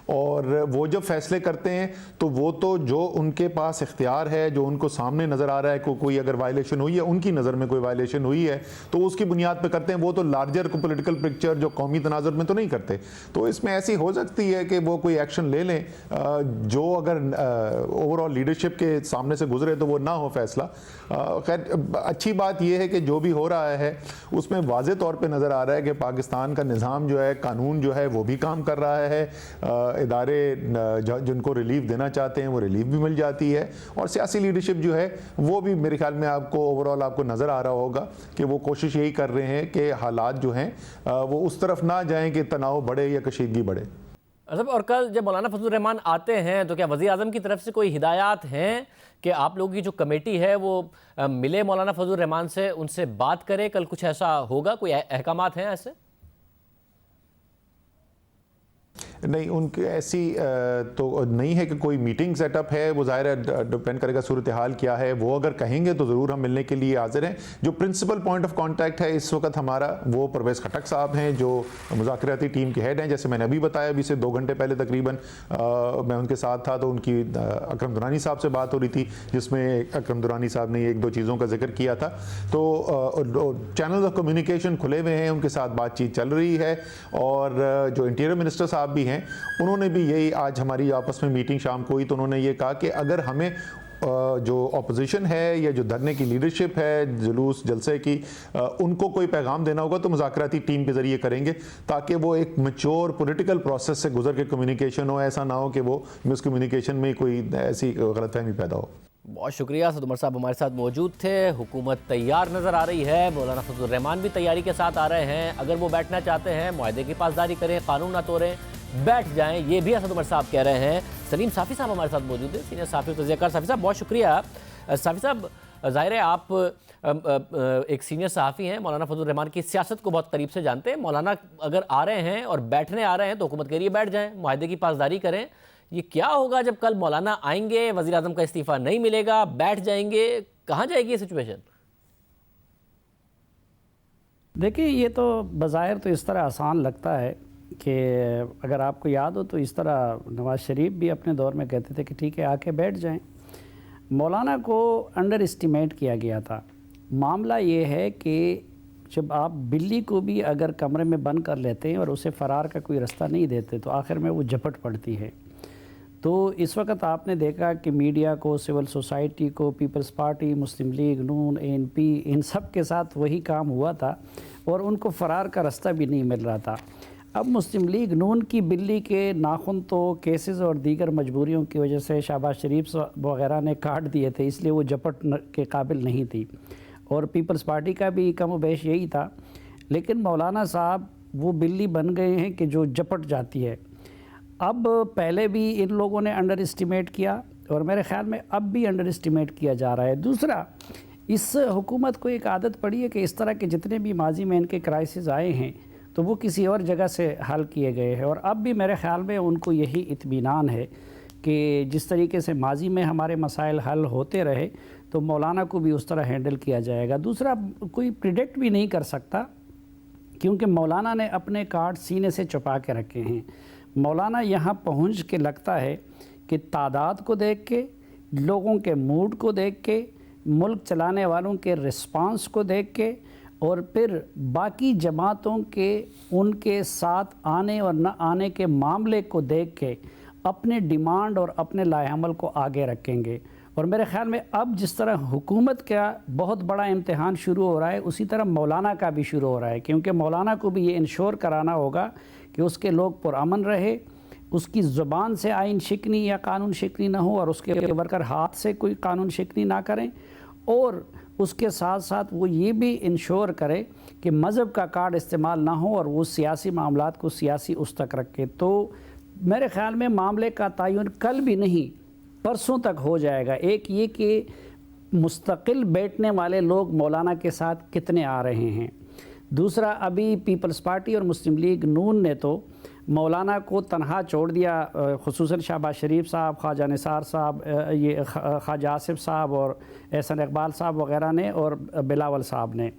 और वो जब फैसले करते हैं तो वो तो जो उनके पास इख्तियार है, जो उनको सामने नज़र आ रहा है कोई अगर वायलेशन हुई है, उनकी नज़र में कोई वायलेशन हुई है तो उसकी बुनियाद पर करते हैं। वो तो लार्जर पॉलिटिकल पिक्चर जो कौमी तनाजुर में तो नहीं करते। तो इसमें ऐसी हो सकती है कि वो कोई एक्शन ले लें जो अगर ओवरऑल लीडरशिप के सामने से गुजरे तो वो ना हो फैसला। खैर, अच्छी बात यह है कि जो भी हो रहा है उसमें वाज़े तौर पे नज़र आ रहा है कि पाकिस्तान का निज़ाम जो है, कानून जो है वो भी काम कर रहा है, इदारे जिनको रिलीफ देना चाहते हैं वो रिलीफ भी मिल जाती है, और सियासी लीडरशिप जो है वो भी मेरे ख्याल में आपको ओवरऑल आपको नज़र आ रहा होगा कि वो कोशिश यही कर रहे हैं कि हालात जो हैं वो उस तरफ ना जाएं कि तनाव बढ़े या कशीदगी बढ़े। اور کل جب مولانا فضل الرحمان آتے ہیں تو کیا وزیر اعظم کی طرف سے کوئی ہدایات ہیں کہ آپ لوگوں کی جو کمیٹی ہے وہ ملے مولانا فضل الرحمان سے، ان سے بات کرے؟ کل کچھ ایسا ہوگا، کوئی احکامات ہیں ایسے؟ نہیں، ان کی ایسی تو نہیں ہے کہ کوئی میٹنگ سیٹ اپ ہے، وہ ظاہر ہے ڈپینڈ کرے گا صورتحال کیا ہے. وہ اگر کہیں گے تو ضرور ہم ملنے کے لیے حاضر ہیں. جو پرنسپل پوائنٹ آف کانٹیکٹ ہے اس وقت ہمارا، وہ پرویز خٹک صاحب ہیں جو مذاکراتی ٹیم کے ہیڈ ہیں. جیسے میں نے ابھی بتایا، ابھی سے 2 گھنٹے پہلے تقریباً میں ان کے ساتھ تھا تو ان کی اکرم درانی صاحب سے بات ہو رہی تھی، جس میں اکرم درانی صاحب نے 1-2 چیزوں کا ذکر کیا تھا. تو چینلز آف کمیونیکیشن کھلے ہوئے ہیں، ان کے ساتھ بات چیت چل رہی ہے. اور جو انٹیریئر منسٹر صاحب بھی ہیں، انہوں نے بھی یہی، آج ہماری آپس میں میٹنگ شام کو ہوئی تو انہوں نے یہ کہا کہ اگر ہمیں جو اپوزیشن ہے یا جو دھرنے کی لیڈرشپ ہے، جلوس جلسے کی، ان کو کوئی پیغام دینا ہوگا تو مذاکراتی ٹیم کے ذریعے کریں گے، تاکہ وہ ایک میچور پولیٹیکل پروسیس سے گزر کے کمیونیکیشن ہو. ایسا نہ ہو کہ وہ مس کمیونیکیشن میں کوئی ایسی غلط فہمی پیدا ہو. بہت شکریہ. اسد عمر صاحب ہمارے ساتھ موجود تھے. حکومت تیار نظر آ رہی ہے، مولانا فضل الرحمان بھی تیاری کے ساتھ آ رہے ہیں. اگر وہ بیٹھنا چاہتے ہیں، معاہدے کی پاسداری کریں، قانون نہ توڑیں، بیٹھ جائیں، یہ بھی اسد عمر صاحب کہہ رہے ہیں. سلیم صافی صاحب ہمارے ساتھ موجود ہیں، سینئر صحافی و تجزیہ کار. صافی صاحب بہت شکریہ. صافی صاحب، ظاہر ہے آپ ایک سینئر صحافی ہیں، مولانا فضل الرحمان کی سیاست کو بہت قریب سے جانتے ہیں. مولانا اگر آ رہے ہیں اور بیٹھنے آ رہے ہیں تو حکومت کے لیے بیٹھ جائیں، معاہدے کی پاسداری کریں. یہ کیا ہوگا جب کل مولانا آئیں گے، وزیر اعظم کا استعفیٰ نہیں ملے گا، بیٹھ جائیں گے، کہاں جائے گی یہ سچویشن؟ دیکھیں، یہ تو بظاہر تو اس طرح آسان لگتا ہے کہ اگر آپ کو یاد ہو تو اس طرح نواز شریف بھی اپنے دور میں کہتے تھے کہ ٹھیک ہے آ کے بیٹھ جائیں. مولانا کو انڈر اسٹیمیٹ کیا گیا تھا. معاملہ یہ ہے کہ جب آپ بلی کو بھی اگر کمرے میں بند کر لیتے ہیں اور اسے فرار کا کوئی رستہ نہیں دیتے تو آخر میں وہ جھپٹ پڑتی ہے. تو اس وقت آپ نے دیکھا کہ میڈیا کو، سول سوسائٹی کو، پیپلز پارٹی، مسلم لیگ نون، ANP، ان سب کے ساتھ وہی کام ہوا تھا اور ان کو فرار کا رستہ بھی نہیں مل رہا تھا. اب مسلم لیگ نون کی بلی کے ناخن تو کیسز اور دیگر مجبوریوں کی وجہ سے شہباز شریف وغیرہ نے کاٹ دیے تھے، اس لیے وہ جھپٹ کے قابل نہیں تھی. اور پیپلز پارٹی کا بھی کم و بیش یہی تھا. لیکن مولانا صاحب وہ بلی بن گئے ہیں کہ جو جھپٹ جاتی ہے. اب پہلے بھی ان لوگوں نے انڈر اسٹیمیٹ کیا اور میرے خیال میں اب بھی انڈر اسٹیمیٹ کیا جا رہا ہے. دوسرا، اس حکومت کو ایک عادت پڑی ہے کہ اس طرح کے جتنے بھی ماضی میں ان کے کرائسس آئے ہیں تو وہ کسی اور جگہ سے حل کیے گئے ہیں. اور اب بھی میرے خیال میں ان کو یہی اطمینان ہے کہ جس طریقے سے ماضی میں ہمارے مسائل حل ہوتے رہے تو مولانا کو بھی اس طرح ہینڈل کیا جائے گا. دوسرا، کوئی پریڈکٹ بھی نہیں کر سکتا کیونکہ مولانا نے اپنے کارڈ سینے سے چھپا کے رکھے ہیں. مولانا یہاں پہنچ کے لگتا ہے کہ تعداد کو دیکھ کے، لوگوں کے موڈ کو دیکھ کے، ملک چلانے والوں کے رسپانس کو دیکھ کے اور پھر باقی جماعتوں کے ان کے ساتھ آنے اور نہ آنے کے معاملے کو دیکھ کے اپنے ڈیمانڈ اور اپنے لائحہ عمل کو آگے رکھیں گے. اور میرے خیال میں اب جس طرح حکومت کا بہت بڑا امتحان شروع ہو رہا ہے، اسی طرح مولانا کا بھی شروع ہو رہا ہے، کیونکہ مولانا کو بھی یہ انشور کرانا ہوگا کہ اس کے لوگ پرامن رہے، اس کی زبان سے آئین شکنی یا قانون شکنی نہ ہو اور اس کے ورکر ہاتھ سے کوئی قانون شکنی نہ کریں، اور اس کے ساتھ ساتھ وہ یہ بھی انشور کرے کہ مذہب کا کارڈ استعمال نہ ہو اور وہ سیاسی معاملات کو سیاسی اس تک رکھے. تو میرے خیال میں معاملے کا تعین کل بھی نہیں پرسوں تک ہو جائے گا. ایک یہ کہ مستقل بیٹھنے والے لوگ مولانا کے ساتھ کتنے آ رہے ہیں. دوسرا، ابھی پیپلز پارٹی اور مسلم لیگ نون نے تو مولانا کو تنہا چھوڑ دیا، خصوصاً شہباز شریف صاحب، خواجہ نثار صاحب، یہ خواجہ آصف صاحب اور احسن اقبال صاحب وغیرہ نے اور بلاول صاحب نے.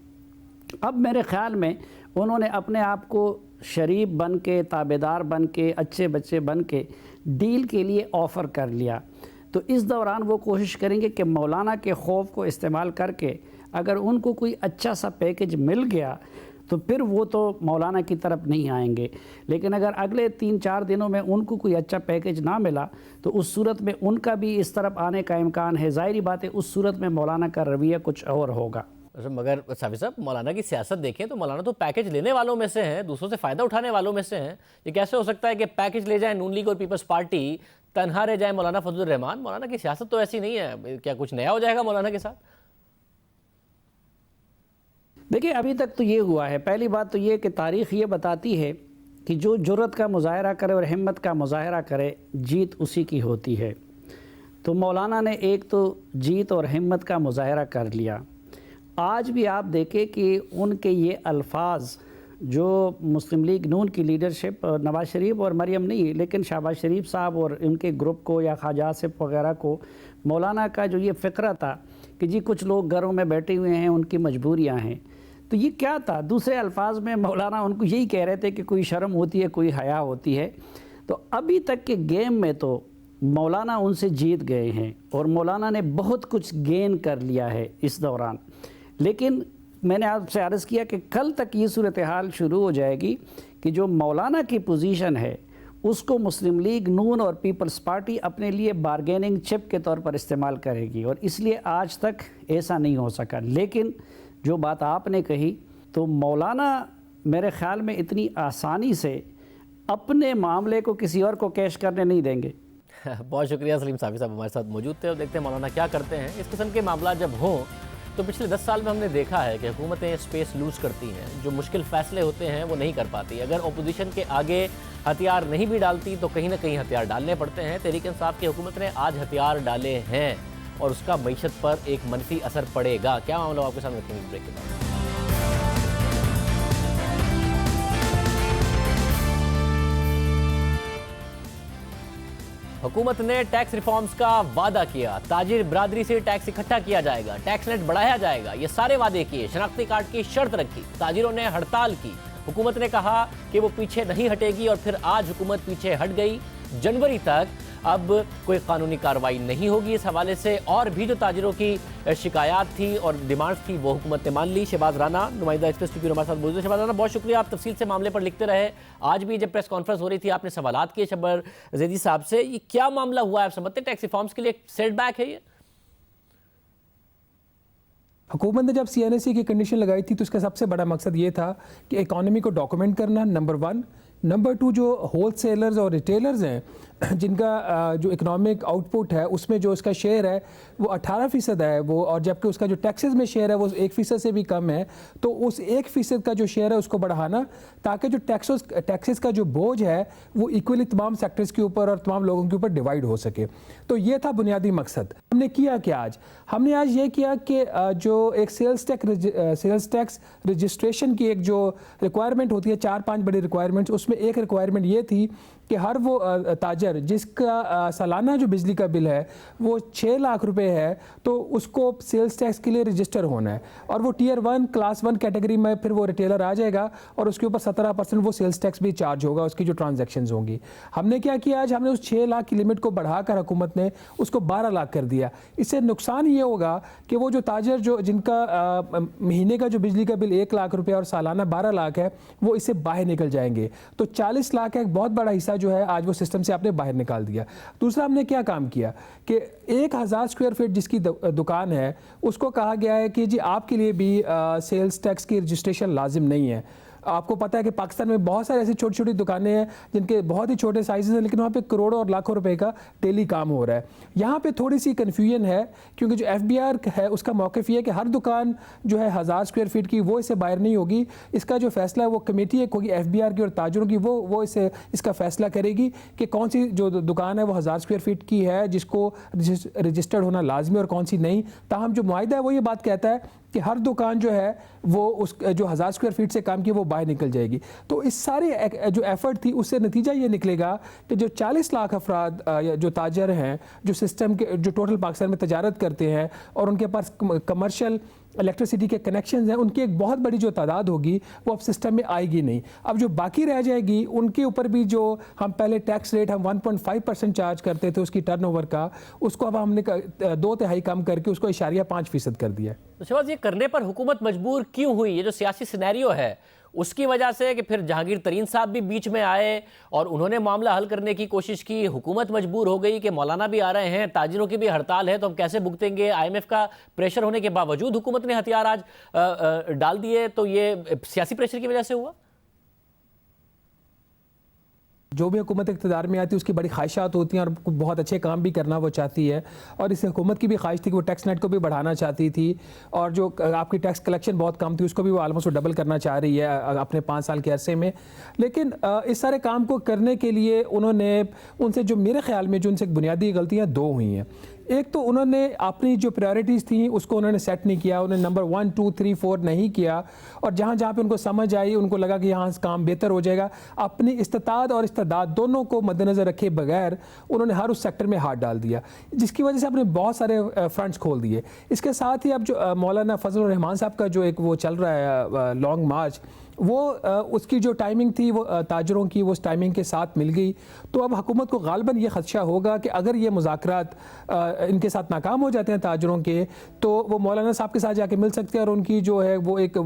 اب میرے خیال میں انہوں نے اپنے آپ کو شریف بن کے، تابعدار بن کے، اچھے بچے بن کے ڈیل کے لیے آفر کر لیا. تو اس دوران وہ کوشش کریں گے کہ مولانا کے خوف کو استعمال کر کے اگر ان کو کوئی اچھا سا پیکج مل گیا تو پھر وہ تو مولانا کی طرف نہیں آئیں گے. لیکن اگر اگلے 3-4 دنوں میں ان کو کوئی اچھا پیکج نہ ملا تو اس صورت میں ان کا بھی اس طرف آنے کا امکان ہے. ظاہری بات ہے اس صورت میں مولانا کا رویہ کچھ اور ہوگا. مگر صافی صاحب، مولانا کی سیاست دیکھیں تو مولانا تو پیکج لینے والوں میں سے ہیں، دوسروں سے فائدہ اٹھانے والوں میں سے ہیں. یہ کیسے ہو سکتا ہے کہ پیکج لے جائیں نون لیگ اور پیپلز پارٹی، تنہا رہ جائے مولانا فضل الرحمان؟ مولانا کی سیاست تو ایسی نہیں ہے. کیا کچھ نیا ہو جائے گا مولانا کے ساتھ؟ دیکھیں، ابھی تک تو یہ ہوا ہے. پہلی بات تو یہ کہ تاریخ یہ بتاتی ہے کہ جو جرأت کا مظاہرہ کرے اور ہمت کا مظاہرہ کرے جیت اسی کی ہوتی ہے۔ تو مولانا نے ایک تو جیت اور ہمت کا مظاہرہ کر لیا۔ آج بھی آپ دیکھیں کہ ان کے یہ الفاظ جو مسلم لیگ نون کی لیڈرشپ نواز شریف اور مریم نہیں لیکن شہباز شریف صاحب اور ان کے گروپ کو یا خواجہ آصف وغیرہ کو مولانا کا جو یہ فقرہ تھا کہ جی کچھ لوگ گھروں میں بیٹھے ہوئے ہیں، ان کی مجبوریاں ہیں، تو یہ کیا تھا؟ دوسرے الفاظ میں مولانا ان کو یہی کہہ رہے تھے کہ کوئی شرم ہوتی ہے، کوئی حیا ہوتی ہے۔ تو ابھی تک کے گیم میں تو مولانا ان سے جیت گئے ہیں اور مولانا نے بہت کچھ گین کر لیا ہے اس دوران، لیکن میں نے آپ سے عرض کیا کہ کل تک یہ صورتحال شروع ہو جائے گی کہ جو مولانا کی پوزیشن ہے اس کو مسلم لیگ نون اور پیپلز پارٹی اپنے لیے بارگیننگ چپ کے طور پر استعمال کرے گی، اور اس لیے آج تک ایسا نہیں ہو سکا۔ لیکن جو بات آپ نے کہی تو مولانا میرے خیال میں اتنی آسانی سے اپنے معاملے کو کسی اور کو کیش کرنے نہیں دیں گے۔ بہت شکریہ سلیم صافی صاحب ہمارے ساتھ موجود تھے، اور دیکھتے ہیں مولانا کیا کرتے ہیں۔ اس قسم کے معاملات جب ہوں تو پچھلے 10 سال میں ہم نے دیکھا ہے کہ حکومتیں اسپیس لوز کرتی ہیں، جو مشکل فیصلے ہوتے ہیں وہ نہیں کر پاتی۔ اگر اپوزیشن کے آگے ہتھیار نہیں بھی ڈالتی تو کہیں نہ کہیں ہتھیار ڈالنے پڑتے ہیں۔ تحریک انصاف کی حکومت نے آج ہتھیار ڈالے ہیں اور اس کا معیشت پر ایک منفی اثر پڑے گا۔ کیا معاملہ آپ کے سامنے رکھیں گے بریک کے بعد۔ حکومت نے ٹیکس ریفارمز کا وعدہ کیا، تاجر برادری سے ٹیکس اکٹھا کیا جائے گا، ٹیکس نیٹ بڑھایا جائے گا، یہ سارے وعدے کیے۔ شناختی کارڈ کی شرط رکھی، تاجروں نے ہڑتال کی، حکومت نے کہا کہ وہ پیچھے نہیں ہٹے گی، اور پھر آج حکومت پیچھے ہٹ گئی۔ جنوری تک اب کوئی قانونی کارروائی نہیں ہوگی اس حوالے سے، اور بھی جو تاجروں کی شکایات تھی اور ڈیمانڈز تھی وہ حکومت نے مان لی۔ شہباز رانا نمائندہ ایکسپریس ٹی وی ہمارے ساتھ موجود ہے۔ شہباز رانا بہت شکریہ، آپ تفصیل سے معاملے پر لکھتے رہے۔ آج بھی جب پریس کانفرنس ہو رہی تھی آپ نے سوالات کیے شبر زیدی صاحب سے، یہ کیا معاملہ ہوا ہے؟ آپ سمجھتے ہیں ٹیکس ریفارمز کے لیے ایک سیٹ بیک ہے یہ؟ حکومت نے جب CNSE کی کنڈیشن لگائی تھی تو اس کا سب سے بڑا مقصد یہ تھا کہ اکانومی کو ڈاکومنٹ کرنا، نمبر 1۔ نمبر 2 جو ہول سیلرز اور ریٹیلرز ہیں جن کا جو اکنامک آؤٹ پٹ ہے اس میں جو اس کا شیئر ہے وہ 18% ہے وہ، اور جبکہ اس کا جو ٹیکسز میں شیئر ہے وہ 1% سے بھی کم ہے، تو اس 1% کا جو شیئر ہے اس کو بڑھانا تاکہ جو ٹیکسز کا جو بوجھ ہے وہ ایکولی تمام سیکٹرز کے اوپر اور تمام لوگوں کے اوپر ڈیوائیڈ ہو سکے۔ تو یہ تھا بنیادی مقصد۔ ہم نے کیا کہ ہم نے آج یہ کیا کہ جو ایک سیلز ٹیکس رجسٹریشن کی ایک جو ریکوائرمنٹ ہوتی ہے، 4-5 بڑی ریکوائرمنٹس، اس میں ایک ریکوائرمنٹ یہ تھی کہ ہر وہ تاجر جس کا سالانہ جو بجلی کا بل ہے وہ 6 لاکھ روپے ہے تو اس کو سیلز ٹیکس کے لیے رجسٹر ہونا ہے، اور وہ ٹیئر 1 کلاس 1 کیٹیگری میں پھر وہ ریٹیلر آ جائے گا اور اس کے اوپر 17% وہ سیلز ٹیکس بھی چارج ہوگا اس کی جو ٹرانزیکشنز ہوں گی۔ ہم نے کیا کیا آج، ہم نے اس 6 لاکھ کی لمٹ کو بڑھا کر حکومت نے اس کو 12 لاکھ کر دیا۔ اس سے نقصان یہ ہوگا کہ وہ جو تاجر جن کا مہینے کا جو بجلی کا بل 1 لاکھ روپے اور سالانہ 12 لاکھ ہے وہ اس سے باہر نکل جائیں گے، تو 40 لاکھ کا ایک بہت بڑا حصہ جو ہے آج وہ سسٹم سے آپ نے باہر نکال دیا۔ دوسرا ہم نے کیا کام کیا کہ 1000 اسکوائر فٹ جس کی دکان ہے اس کو کہا گیا ہے کہ جی آپ کے لیے بھی سیلز ٹیکس کی رجسٹریشن لازم نہیں ہے۔ آپ کو پتہ ہے کہ پاکستان میں بہت سارے ایسی چھوٹی چھوٹی دکانیں ہیں جن کے بہت ہی چھوٹے سائزز ہیں لیکن وہاں پہ کروڑوں اور لاکھوں روپے کا ڈیلی کام ہو رہا ہے۔ یہاں پہ تھوڑی سی کنفیوژن ہے کیونکہ جو FBR ہے اس کا موقف یہ ہے کہ ہر دکان جو ہے 1000 اسکوائر فٹ کی وہ اس سے باہر نہیں ہوگی۔ اس کا جو فیصلہ ہے وہ کمیٹی ایک ہوگی FBR کی اور تاجروں کی، وہ اس کا فیصلہ کرے گی کہ کون سی جو دکان ہے وہ 1000 اسکوائر فٹ کی ہے جس کو رجسٹرڈ ہونا لازمی اور کون سی نہیں۔ تاہم جو معاہدہ ہے وہ یہ بات کہتا ہے کہ ہر دکان جو ہے وہ اس جو 1000 اسکوائر فٹ سے کام کی وہ باہر نکل جائے گی۔ تو اس سارے جو ایفرٹ تھی اس سے نتیجہ یہ نکلے گا کہ جو 40 لاکھ افراد جو تاجر ہیں جو سسٹم کے جو ٹوٹل پاکستان میں تجارت کرتے ہیں اور ان کے پاس کمرشل الیکٹریسٹی کے کنیکشنز ہیں، ان کی ایک بہت بڑی جو تعداد ہوگی وہ اب سسٹم میں آئے گی نہیں۔ اب جو باقی رہ جائے گی ان کے اوپر بھی جو ہم پہلے ٹیکس ریٹ ہم 1.5% چارج کرتے تھے اس کی ٹرن اوور کا، اس کو اب ہم نے 2/3 کم کر کے اس کو 0.5% کر دیا۔ تو شہباز یہ کرنے پر حکومت مجبور کیوں ہوئی؟ یہ جو سیاسی سینیریو ہے اس کی وجہ سے کہ پھر جہانگیر ترین صاحب بھی بیچ میں آئے اور انہوں نے معاملہ حل کرنے کی کوشش کی، حکومت مجبور ہو گئی کہ مولانا بھی آ رہے ہیں، تاجروں کی بھی ہڑتال ہے تو ہم کیسے بھگتیں گے؟ IMF کا پریشر ہونے کے باوجود حکومت نے ہتھیار آج ڈال دیے، تو یہ سیاسی پریشر کی وجہ سے ہوا؟ जो भी हुकूमत इक़्तिदार में आती है उसकी बड़ी ख्वाहिशात होती हैं और बहुत अच्छे काम भी करना वो चाहती है, और इस हुकूमत की भी ख्वाहिश थी कि वो टैक्स नेट को भी बढ़ाना चाहती थी, और जो आपकी टैक्स कलेक्शन बहुत कम थी उसको भी वो ऑलमोस्ट डबल करना चाह रही है अपने 5 साल के अरसे में। लेकिन इस सारे काम को करने के लिए उनसे जो मेरे ख्याल में जो उनसे बुनियादी गलतियाँ 2 हुई हैं। एक तो उन्होंने अपनी जो प्रायोरिटीज़ थी उसको उन्होंने सेट नहीं किया, उन्होंने नंबर 1, 2, 3, 4 नहीं किया, और जहाँ जहाँ पे उनको समझ आई, उनको लगा कि यहाँ काम बेहतर हो जाएगा, अपनी इस्तात और इस्तादात दोनों को मद्देनज़र रखे बगैर उन्होंने हर उस सेक्टर में हाथ डाल दिया, जिसकी वजह से आपने बहुत सारे फ्रंट्स खोल दिए। इसके साथ ही अब जो मौलाना फजल रहमान साहब का जो एक वो चल रहा है लॉन्ग मार्च, वो उसकी जो टाइमिंग थी वो ताजरों की वो उस टाइमिंग के साथ मिल गई। तो अब हुकूमत को गालबन ये ख़दशा होगा कि अगर ये मुज़ाकरात इनके साथ नाकाम हो जाते हैं ताजरों के, तो वो मौलाना साहब के साथ जाके मिल सकते हैं और उनकी जो है वो एक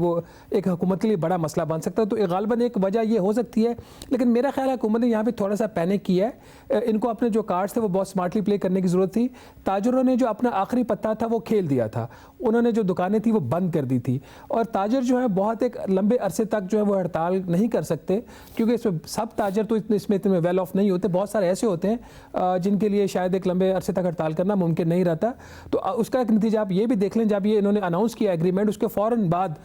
हुकूमत के लिए बड़ा मसला बन सकता है। तो गालबन एक वजह ये हो सकती है, लेकिन मेरा ख्याल है हुकूमत ने यहाँ पे थोड़ा सा पैनिक किया है। इनको अपने जो कार्ड्स थे वो बहुत स्मार्टली प्ले करने की ज़रूरत थी। ताजरों ने जो अपना आखिरी पत्ता था वो खेल दिया था, उन्होंने जो दुकानें थी वो बंद कर दी थी, और ताजर जो है बहुत एक लंबे अरसे तक जो है वो हड़ताल नहीं कर सकते, क्योंकि इसमें सब ताजर तो इसमें इतने वेल ऑफ नहीं होते। बहुत सारे ऐसे होते हैं जिनके लिए शायद एक लंबे अरसे तक हड़ताल करना मुमकिन नहीं रहता। तो उसका एक नतीजा आप ये भी देख लें, जब ये इन्होंने अनाउंस किया एग्रीमेंट, उसके फ़ौरन बाद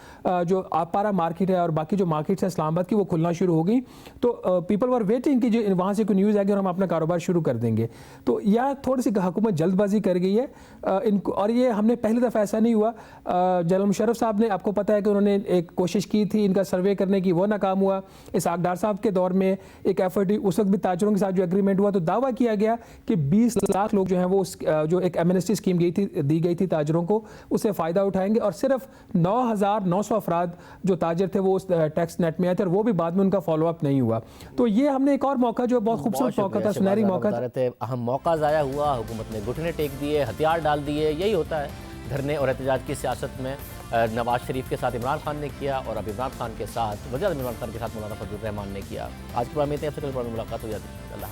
जो आपारा मार्केट है और बाकी जो मार्केट्स हैं इस्लामाबाद की वो खुलना शुरू हो गई। तो पीपल वर वेटिंग कि जो वहाँ से कोई न्यूज़ आएगी और हम अपना कारोबार शुरू कर देंगे। तो यह थोड़ी सी हुकूमत जल्दबाजी कर गई है इनको, और ये हमने पहली दफ़ा ऐसा नहीं हुआ। जनरल मुशर्रफ साहब ने, आपको पता है कि उन्होंने एक कोशिश की थी इनका सर्वे करने की, वो नाकाम हुआ। इसहाक डार साहब के दौर में एक एफर्ट, उस वक्त भी ताजरों के साथ जो एग्रीमेंट हुआ तो दावा किया गया कि 20 लाख लोग जो हैं वो जो एक एमनेस्टी स्कीम दी गई थी ताजरों को, उससे फ़ायदा उठाएंगे, और सिर्फ 9,900 अफराद जो ताजर थे वो उस टैक्स नेट में आए थे, और वो भी बाद में उनका फॉलो अप नहीं हुआ। तो ये हमने एक और मौका जो बहुत खूबसूरत मौका था, सुनहरी मौका था। अहम मौका ज़ाया हुआ, हुकूमत ने घुटने टेक दिए, हथियार डाल दिए। यही होता है धरने और एहतजाज की सियासत में। नवाज शरीफ के साथ इमरान खान ने किया, और अब इमरान खान के साथ वज़ीर-ए-आज़म इमरान खान के साथ मौलाना फजल रहमान ने किया। आज की बात में आपसे कल मुलाकात हो जाती है। अल्लाह।